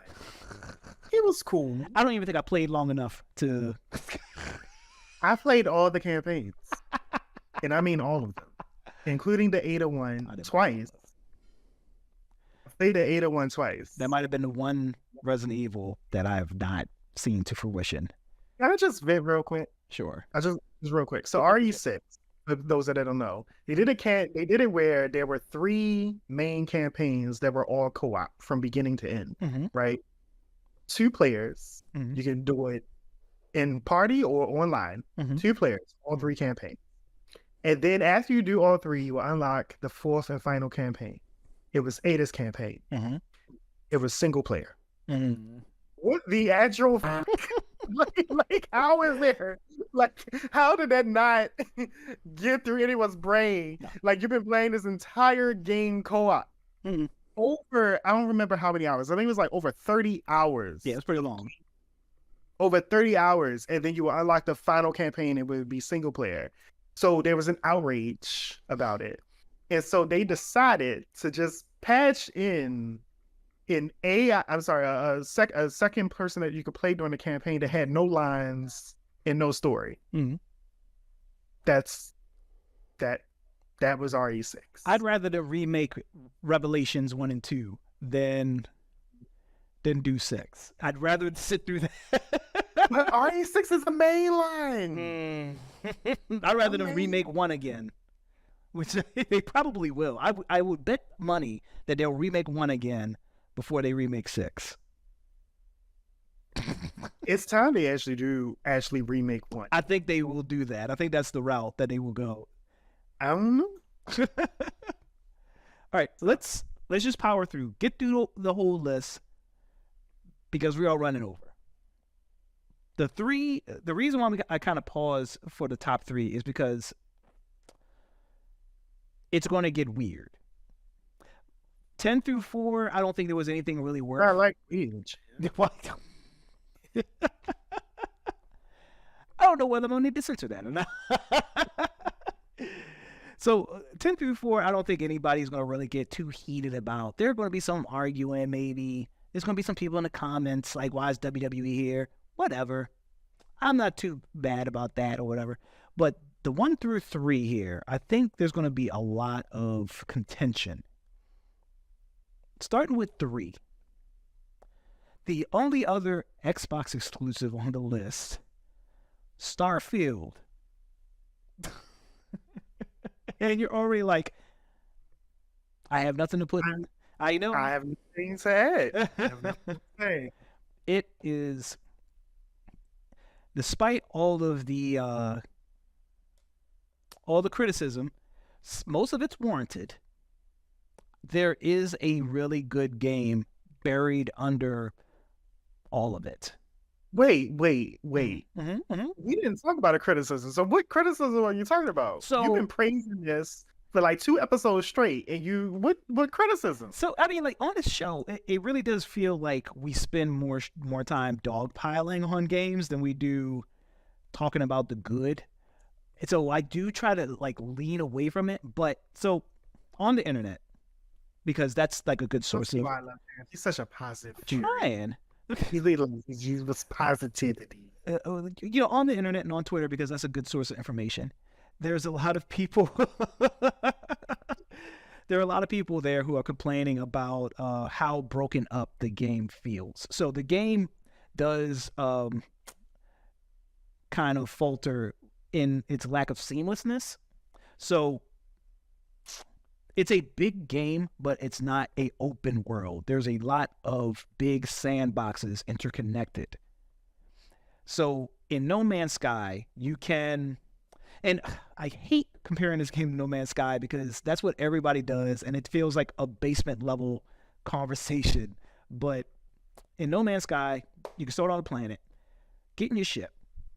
He was cool. I don't even think I played long enough to. I played all the campaigns, and I mean all of them, including the Ada one twice. I played the Ada one twice. That might have been the one Resident Evil that I have not seen to fruition. Can I just vent real quick? Sure. Just real quick. So RE6, for those that don't know, they did it where there were 3 main campaigns that were all co-op from beginning to end, right? 2 players. You can do it in party or online. 2 players, all 3 campaigns. And then after you do all 3, you will unlock the 4th and final campaign. It was Ada's campaign. It was single player. What the actual like how is there how did that not get through anyone's brain? Like you've been playing this entire game co-op over I don't remember how many hours. I think it was like over 30 hours. Yeah, it's pretty long. Over 30 hours, and then you will unlock the final campaign. It would be single player. So there was an outrage about it, and so they decided to just patch in a second person that you could play during the campaign that had no lines and no story. That's that was RE6. I'd rather them remake Revelations 1 and 2 than do 6. I'd rather sit through that. But RE6 is a mainline. I'd rather them remake 1 again, which they probably will. I would bet money that they'll remake 1 again before they remake 6. It's time they actually remake 1. I think they will do that. I think that's the route that they will go. I don't know. All right, let's just power through. Get through the whole list because we're all running over. The reason why I kind of pause for the top 3 is because it's going to get weird. 10 through 4, I don't think there was anything really worth. I like weird. What? I don't know whether I'm going to need to censor that or not. So 10 through 4, I don't think anybody's going to really get too heated about. There are going to be some arguing, maybe. There's going to be some people in the comments like, why is WWE here? Whatever. I'm not too bad about that or whatever. But the 1 through 3 here, I think there's going to be a lot of contention. Starting with 3. The only other Xbox exclusive on the list, Starfield. And you're already like, I have nothing to put in. I know. I have nothing to add. I have nothing to say. It is, despite all the criticism, most of it's warranted. There is a really good game buried under all of it. Wait. Mm-hmm. We didn't talk about a criticism. So what criticism are you talking about? So you've been praising this for like 2 episodes straight, and what criticism? So I mean, like on this show, it really does feel like we spend more time dogpiling on games than we do talking about the good. And so I do try to like lean away from it, but so on the internet, because that's like a good source of. He's such a positive. Trying. He was positivity. On the internet and on Twitter, because that's a good source of information. There's a lot of people. There are a lot of people there who are complaining about how broken up the game feels. So the game does kind of falter in its lack of seamlessness. So it's a big game, but it's not an open world. There's a lot of big sandboxes interconnected. So in No Man's Sky, you can, and I hate comparing this game to No Man's Sky because that's what everybody does, and it feels like a basement level conversation. But in No Man's Sky, you can start on a planet, get in your ship,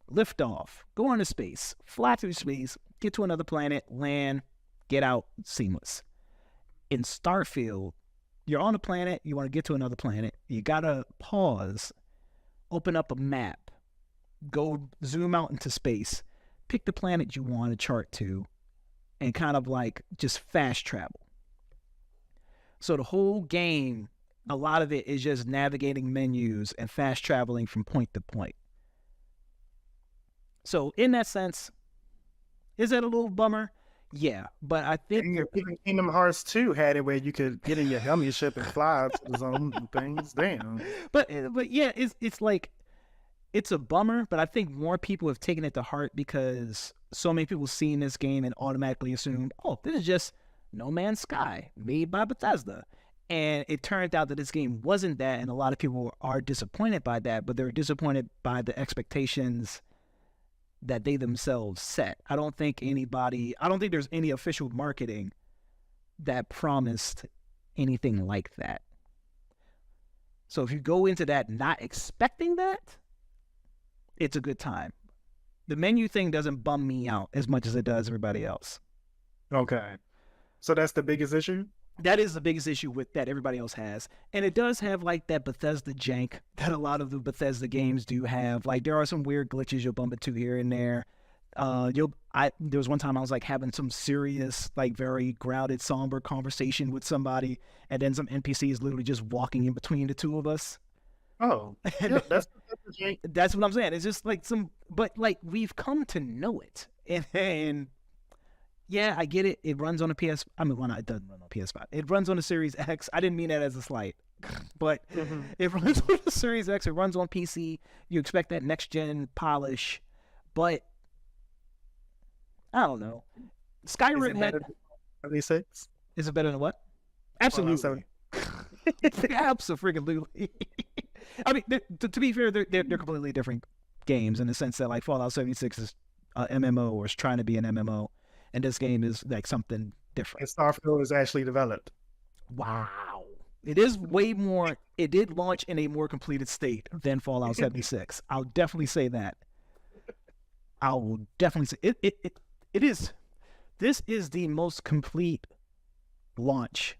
lift off, go into space, fly through space, get to another planet, land, get out, seamless. In Starfield, you're on a planet, you want to get to another planet, you gotta pause, open up a map, go zoom out into space, pick the planet you want to chart to, and kind of like just fast travel. So the whole game, a lot of it is just navigating menus and fast traveling from point to point. So in that sense, is that a little bummer? Yeah, but I think even Kingdom Hearts 2 had it where you could get in your helmet ship and fly to the zone and things. Damn. But yeah, it's like it's a bummer. But I think more people have taken it to heart because so many people seen this game and automatically assumed, oh, this is just No Man's Sky made by Bethesda. And it turned out that this game wasn't that, and a lot of people are disappointed by that. But they're disappointed by the expectations that they themselves set. I don't think there's any official marketing that promised anything like that. So if you go into that not expecting that, it's a good time. The menu thing doesn't bum me out as much as it does everybody else. Okay. So that's the biggest issue? That is the biggest issue with that everybody else has. And it does have like that Bethesda jank that a lot of the Bethesda games do have. Like there are some weird glitches you'll bump into here and there. There was one time I was like having some serious, like very grounded, somber conversation with somebody, and then some NPCs literally just walking in between the two of us. Oh, yeah, that's what I'm saying. It's just like but like we've come to know it, and yeah, I get it. It runs on a PS. I mean, well, no, it doesn't run on PS5. It runs on a Series X. I didn't mean that as a slight, but it runs on a Series X. It runs on PC. You expect that next gen polish, but I don't know. Skyrim had. 76? Is it better than what? Fallout Absolutely. Absolutely. I mean, to be fair, they're completely different games in the sense that like Fallout 76 is a MMO or is trying to be an MMO, and this game is like something different. And Starfield is actually developed. Wow. It is way more. It did launch in a more completed state than Fallout 76. I'll definitely say that. I will definitely say it is. This is the most complete launch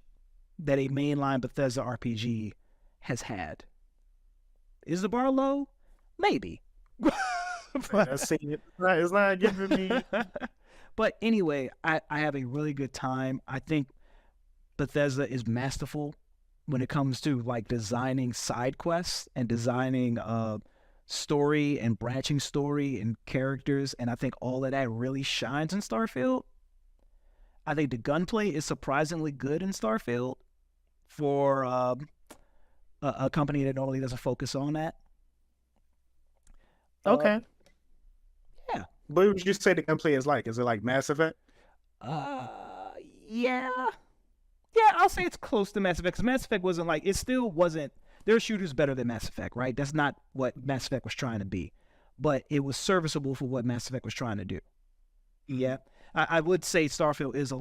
that a mainline Bethesda RPG has had. Is the bar low? Maybe. It's not giving me. But anyway, I have a really good time. I think Bethesda is masterful when it comes to like designing side quests and designing story and branching story and characters, and I think all of that really shines in Starfield. I think the gunplay is surprisingly good in Starfield for a company that normally doesn't focus on that. Okay. Yeah. What would you say the gunplay is like? Is it like Mass Effect? Yeah. Yeah, I'll say it's close to Mass Effect, because Mass Effect wasn't like, it still wasn't, there are shooters better than Mass Effect, right? That's not what Mass Effect was trying to be. But it was serviceable for what Mass Effect was trying to do. Yeah. I would say Starfield is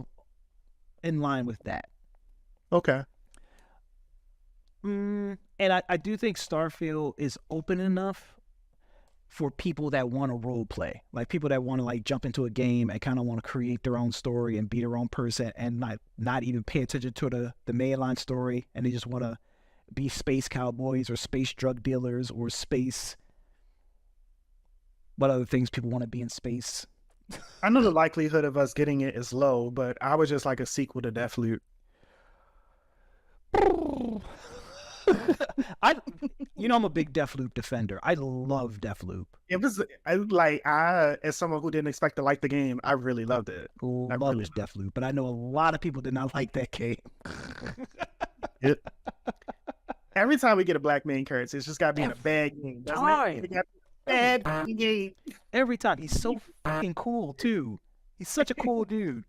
in line with that. Okay. And I do think Starfield is open enough for people that want to role play, like people that want to like jump into a game and kind of want to create their own story and be their own person and not even pay attention to the mainline story, and they just want to be space cowboys or space drug dealers or space what other things people want to be in space. I know the likelihood of us getting it is low, but I was just like a sequel to Deathloop. I'm a big Deathloop defender. I love Deathloop. It was as someone who didn't expect to like the game, I really loved it. I Love really Deathloop, but I know a lot of people did not like that game. Every time we get a black main character, it's just got to be in a bad game. Doesn't it? Bad game. Every time. He's so fucking cool, too. He's such a cool dude.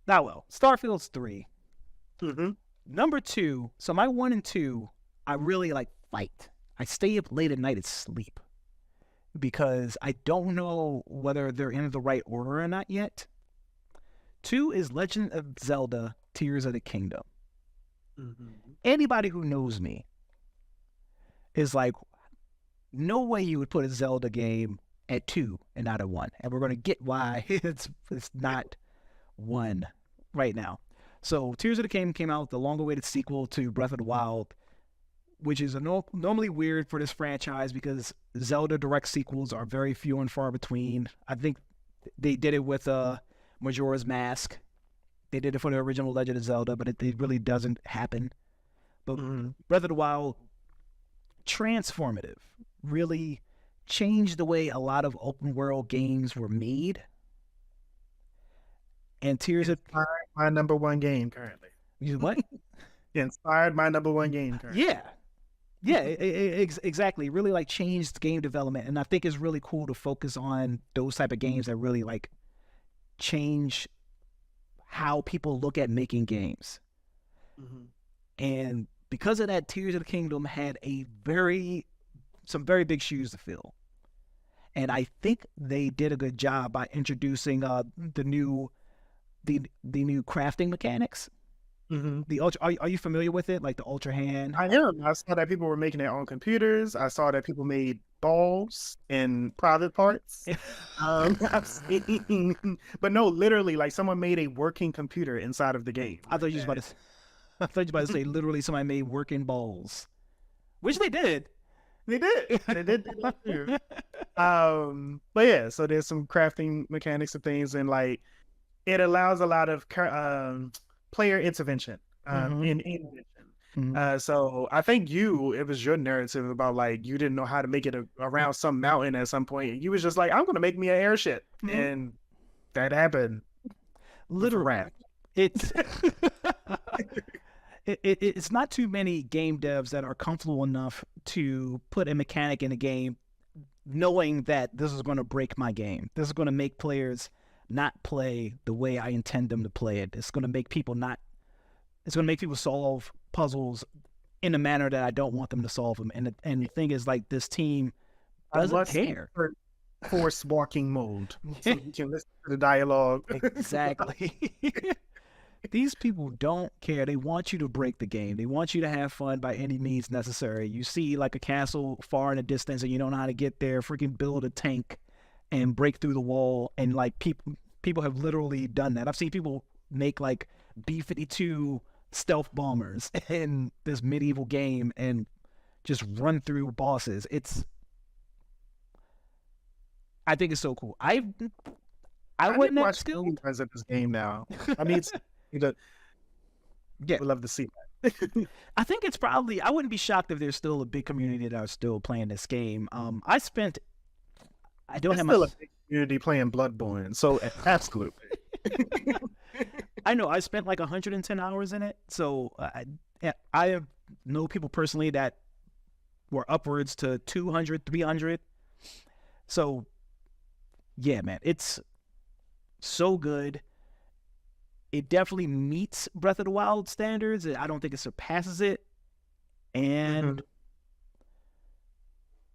Now, well, Starfield's 3. Mm-hmm. Number 2, so my 1 and 2, I really like fight. I stay up late at night and sleep because I don't know whether they're in the right order or not yet. 2 is Legend of Zelda Tears of the Kingdom. Mm-hmm. Anybody who knows me is like, no way you would put a Zelda game at 2 and not at 1. And we're going to get why it's not 1 right now. So Tears of the Kingdom came out, the long-awaited sequel to Breath of the Wild, which is normally weird for this franchise because Zelda direct sequels are very few and far between. I think they did it with Majora's Mask. They did it for the original Legend of Zelda, but it really doesn't happen. But Breath of the Wild, transformative, really changed the way a lot of open world games were made. And Tears of my number 1 game currently. You what? Inspired my number 1 game currently. Yeah, exactly. Really like changed game development, and I think it's really cool to focus on those type of games that really like change how people look at making games. Mm-hmm. And because of that, Tears of the Kingdom had some very big shoes to fill. And I think they did a good job by introducing the new crafting mechanics. Mm-hmm. The ultra, are you familiar with it? Like the Ultra Hand? I am. I saw that people were making their own computers. I saw that people made balls and private parts. I've seen, but no, literally, like someone made a working computer inside of the game. I thought you was about to say literally somebody made working balls, which they did. They did. They did that too. But yeah, so there's some crafting mechanics and things, and like it allows a lot of player intervention in invention. So I think it was your narrative about like you didn't know how to make it around some mountain at some point. You was just like, I'm gonna make me an airship, and that happened. Literally, it's it's not too many game devs that are comfortable enough to put a mechanic in a game knowing that this is going to break my game. This is going to make players not play the way I intend them to play it. It's going to make people solve puzzles in a manner that I don't want them to solve them. And the thing is, like, this team doesn't care. Force walking mode, so you can listen to the dialogue. Exactly. These people don't care. They want you to break the game. They want you to have fun by any means necessary. You see like a castle far in the distance and you don't know how to get there, freaking build a tank and break through the wall. And like people have literally done that. I've seen people make like B-52 stealth bombers in this medieval game and just run through bosses. I think it's so cool. I wouldn't have skill at this game now. I mean, yeah, would love to see that. I think it's probably. I wouldn't be shocked if there's still a big community that are still playing this game. I don't have still a big community playing Bloodborne, so absolutely. I know I spent like 110 hours in it, so I know people personally that were upwards to 200, 300. So yeah, man, it's so good. It definitely meets Breath of the Wild standards. I don't think it surpasses it. And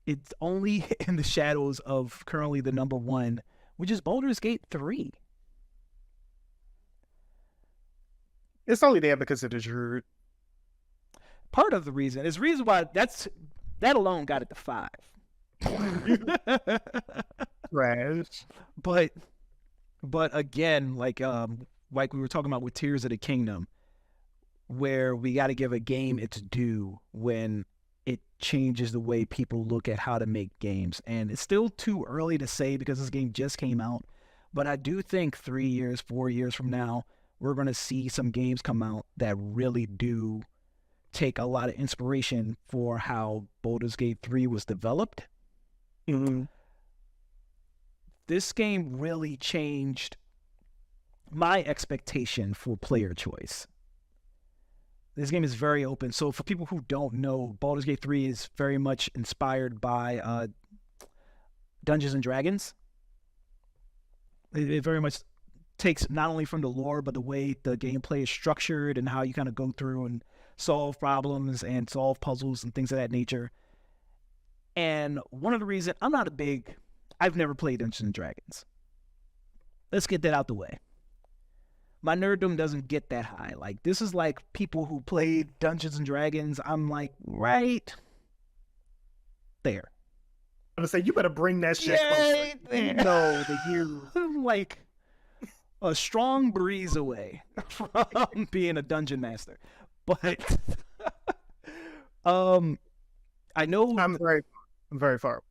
it's only in the shadows of currently the number one, which is Baldur's Gate 3. It's only there because of the Druid. Part of the reason. It's the reason why that alone got it to 5. Trash. But again, like we were talking about with Tears of the Kingdom, where we got to give a game its due when it changes the way people look at how to make games. And it's still too early to say because this game just came out. But I do think 3 years, 4 years from now, we're going to see some games come out that really do take a lot of inspiration for how Baldur's Gate 3 was developed. This game really changed my expectation for player choice. This game is very open. So for people who don't know, Baldur's Gate 3 is very much inspired by Dungeons and Dragons. It very much takes not only from the lore, but the way the gameplay is structured and how you kind of go through and solve problems and solve puzzles and things of that nature. And one of the reasons I've never played Dungeons and Dragons. Let's get that out the way. My nerddom doesn't get that high. Like, this is like people who played Dungeons and Dragons. I'm like, right there. I'm gonna say, you better bring that shit right there. No, I'm like a strong breeze away from being a dungeon master. But I know I'm very far.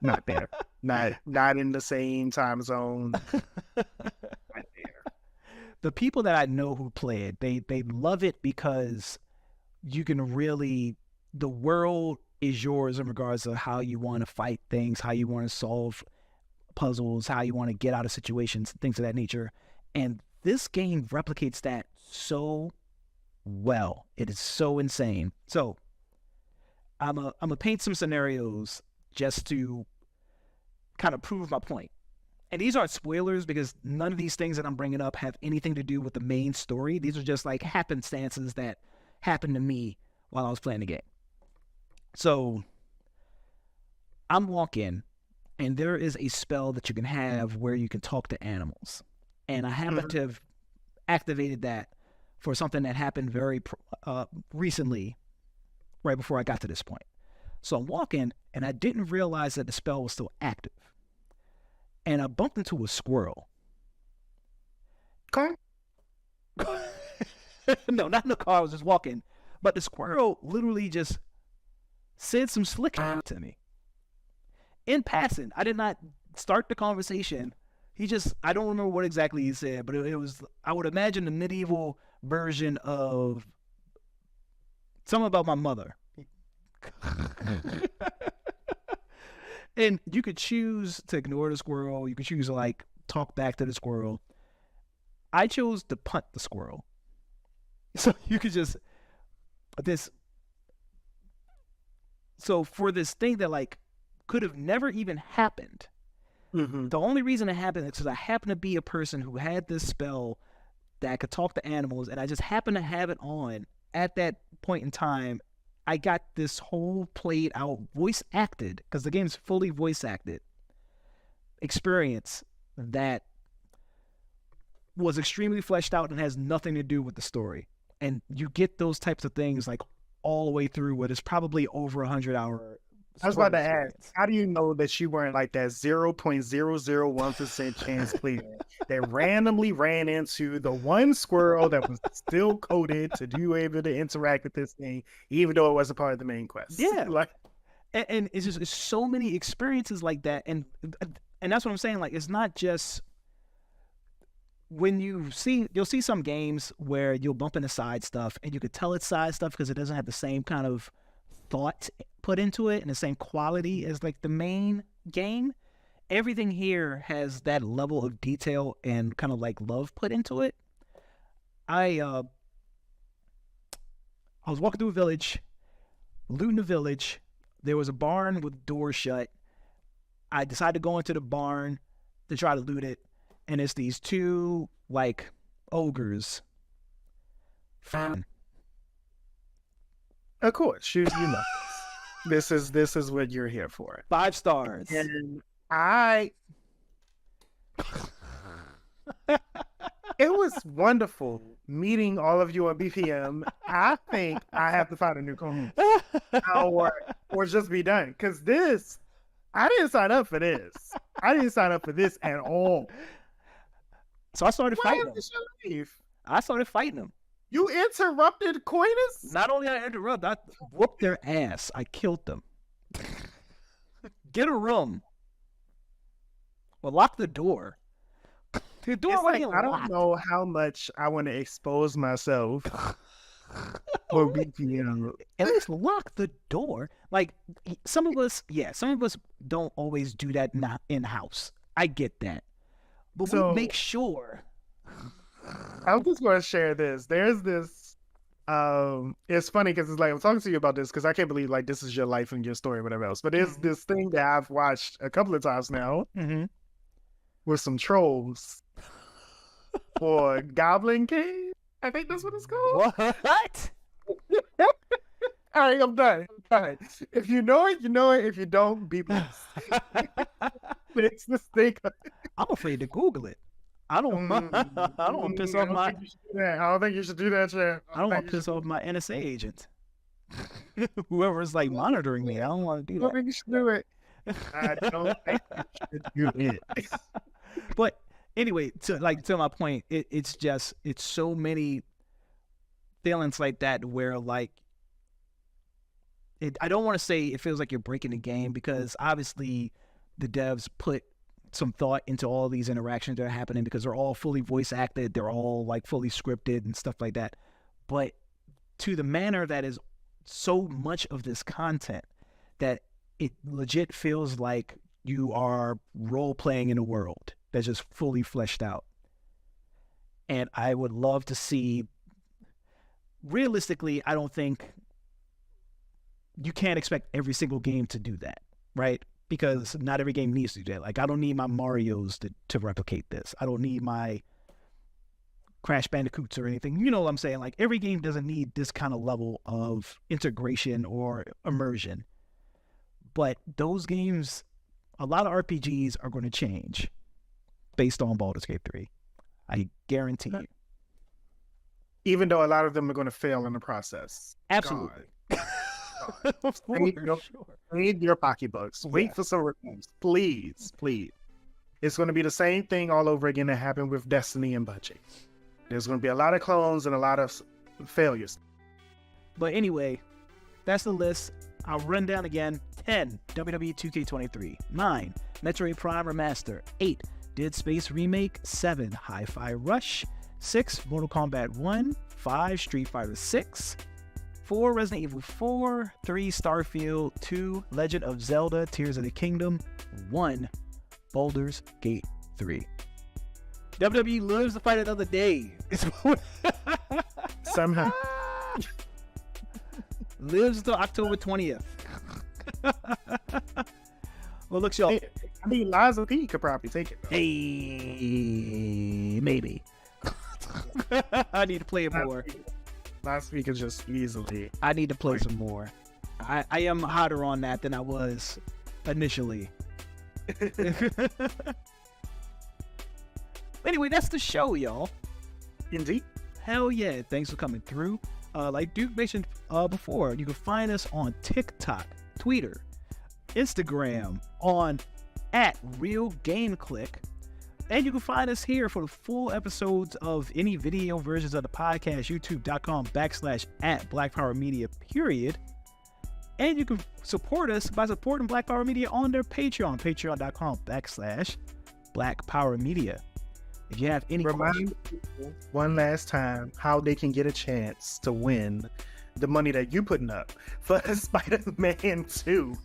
Not there. Not in the same time zone. Not there. The people that I know who play it, they love it because you can really, the world is yours in regards to how you want to fight things, how you want to solve puzzles, how you want to get out of situations, things of that nature. And this game replicates that so well. It is so insane. So I'm gonna paint some scenarios just to kind of prove my point. And these aren't spoilers because none of these things that I'm bringing up have anything to do with the main story. These are just like happenstances that happened to me while I was playing the game. So I'm walking, and there is a spell that you can have where you can talk to animals. And I happen to have activated that for something that happened very recently, right before I got to this point. So I'm walking, and I didn't realize that the spell was still active. And I bumped into a squirrel. Car? No, not in the car. I was just walking. But the squirrel literally just said some slick shit to me. In passing, I did not start the conversation. I don't remember what exactly he said, but it was, I would imagine, the medieval version of Something about my mother. And you could choose to ignore the squirrel. You could choose to like talk back to the squirrel. I chose to punt the squirrel. So you could just this. So for this thing that like could have never even happened, the only reason it happened is because I happen to be a person who had this spell that could talk to animals, and I just happened to have it on at that point in time. I got this whole played out, voice acted, because the game's fully voice acted, experience that was extremely fleshed out and has nothing to do with the story. And you get those types of things like all the way through what is probably over 100-hour. I was about to ask, how do you know that you weren't like that 0.001% chance player that randomly ran into the one squirrel that was still coded to be able to interact with this thing, even though it wasn't part of the main quest? Yeah. Like, and it's just it's so many experiences like that. And that's what I'm saying. Like, it's not just when you'll see some games where you'll bump into side stuff and you could tell it's side stuff because it doesn't have the same kind of thought put into it and the same quality as like the main game. Everything here has that level of detail and kind of like love put into it. I was walking through a village, looting the village. There was a barn with doors shut. I decided to go into the barn to try to loot it, and it's these two like ogres. of course, you know, this is what you're here for. 5 stars. And it was wonderful meeting all of you on BPM. I think I have to find a new co-host or just be done, because I didn't sign up for this. I didn't sign up for this at all. So I started fighting them. Did you leave? I started fighting them. You interrupted Coinus? Not only did I interrupt, I whooped their ass. I killed them. Get a room. Well, lock the door. The door It's like, wasn't I don't locked. know how much I want to expose myself for BPM. At least lock the door. Like some of us don't always do that in house. I get that, but So- we make sure. I'm just going to share this. There's this. It's funny because it's like I'm talking to you about this because I can't believe like this is your life and your story, or whatever else. But there's this thing that I've watched a couple of times now Mm-hmm. with some trolls for Goblin Cave. I think that's what it's called. What? All right, I'm done. If you know it, you know it. If you don't, be blessed. It's this thing. I'm afraid to Google it. I don't want to piss off my. I don't think you should do that, Chad. I don't want to piss off my NSA agent. Whoever's like monitoring me, I don't want to do I don't that. think you should do it. I don't think you should do it. But anyway, to my point, it's so many feelings like that where like I don't want to say it feels like you're breaking the game, because obviously the devs put some thought into all these interactions that are happening because they're all fully voice acted, they're all like fully scripted and stuff like that. But to the manner that is so much of this content that it legit feels like you are role playing in a world that's just fully fleshed out. And I would love to see, realistically, I don't think you can't expect every single game to do that, right? Because not every game needs to do that. Like, I don't need my Marios to replicate this. I don't need my Crash Bandicoots or anything. You know what I'm saying? Like, every game doesn't need this kind of level of integration or immersion. But those games, a lot of RPGs are going to change based on Baldur's Gate 3. I guarantee you. Even though a lot of them are going to fail in the process. Absolutely. Read your pocketbooks. Wait for some reviews. Please. It's going to be the same thing all over again that happened with Destiny and Bungie. There's going to be a lot of clones and a lot of failures. But anyway, that's the list. I'll run down again. 10, WWE 2K23. 9, Metroid Prime Remaster. 8, Dead Space Remake. 7, Hi-Fi Rush. 6, Mortal Kombat 1. 5, Street Fighter 6. 4 Resident Evil 4, 3 Starfield, 2 Legend of Zelda Tears of the Kingdom, 1 Baldur's Gate 3. WWE lives to fight another day. Somehow. Lives till October 20th. Well, look, y'all. I mean, Liza P could probably take it. Hey, maybe. I need to play it more. Last week is just easily. I need to play some more. I am hotter on that than I was initially. Anyway, that's the show, y'all. Indeed. Hell yeah. Thanks for coming through. Like Duke mentioned before, you can find us on TikTok, Twitter, Instagram, on @RealGameClick. And you can find us here for the full episodes of any video versions of the podcast, youtube.com/@BlackPowerMedia, period. And you can support us by supporting Black Power Media on their Patreon, patreon.com/BlackPowerMedia. If you have any questions, people one last time how they can get a chance to win the money that you putting up for Spider-Man 2.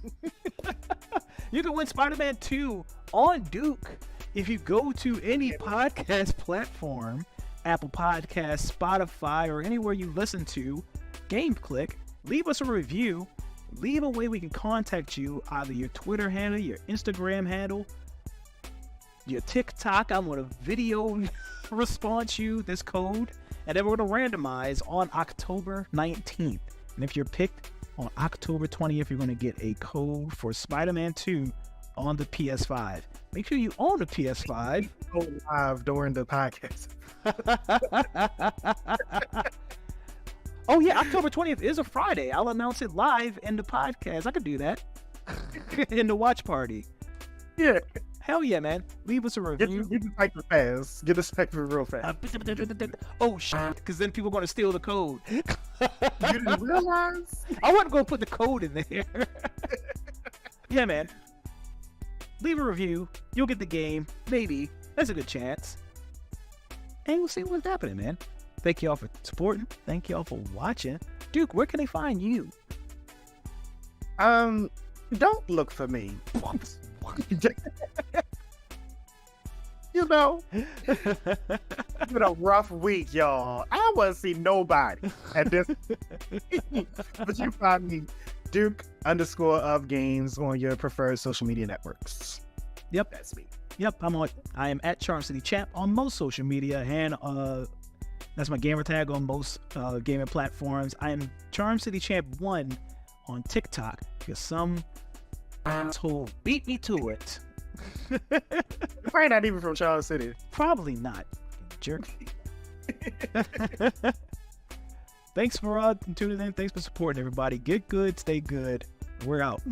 you can win Spider-Man 2 on Duke if you go to any podcast platform, Apple Podcasts, Spotify, or anywhere you listen to GameClick. Leave us a review. Leave a way we can contact you, either your Twitter handle, your Instagram handle, your TikTok. I'm going to video response you this code, and then we're going to randomize on October 19th. And if you're picked on October 20th, you're going to get a code for Spider-Man 2 on the PS5. Make sure you own the PS5. Go live during the podcast. Oh yeah, October 20th is a Friday. I'll announce it live in the podcast. I could do that. In the watch party. Yeah. Hell yeah, man. Leave us a review. Get the spectre fast. Get the spectre real fast. Oh shit, because then people are going to steal the code. You didn't realize? I wasn't going to put the code in there. Yeah, man. Leave a review. You'll get the game. Maybe. That's a good chance. And we'll see what's happening, man. Thank y'all for supporting. Thank y'all for watching. Duke, where can they find you? Don't look for me. You know, it's been a rough week, y'all. I want to see nobody at this. But you find me Duke_of_games on your preferred social media networks. Yep. That's me. Yep, I am at CharmCityChamp on most social media, and that's my gamer tag on most gaming platforms. I am CharmCityChamp1 on TikTok because some asshole beat me to it. Probably not even from Charles City. Probably not, jerk. Thanks for tuning in. Thanks for supporting everybody. Get good, stay good. We're out.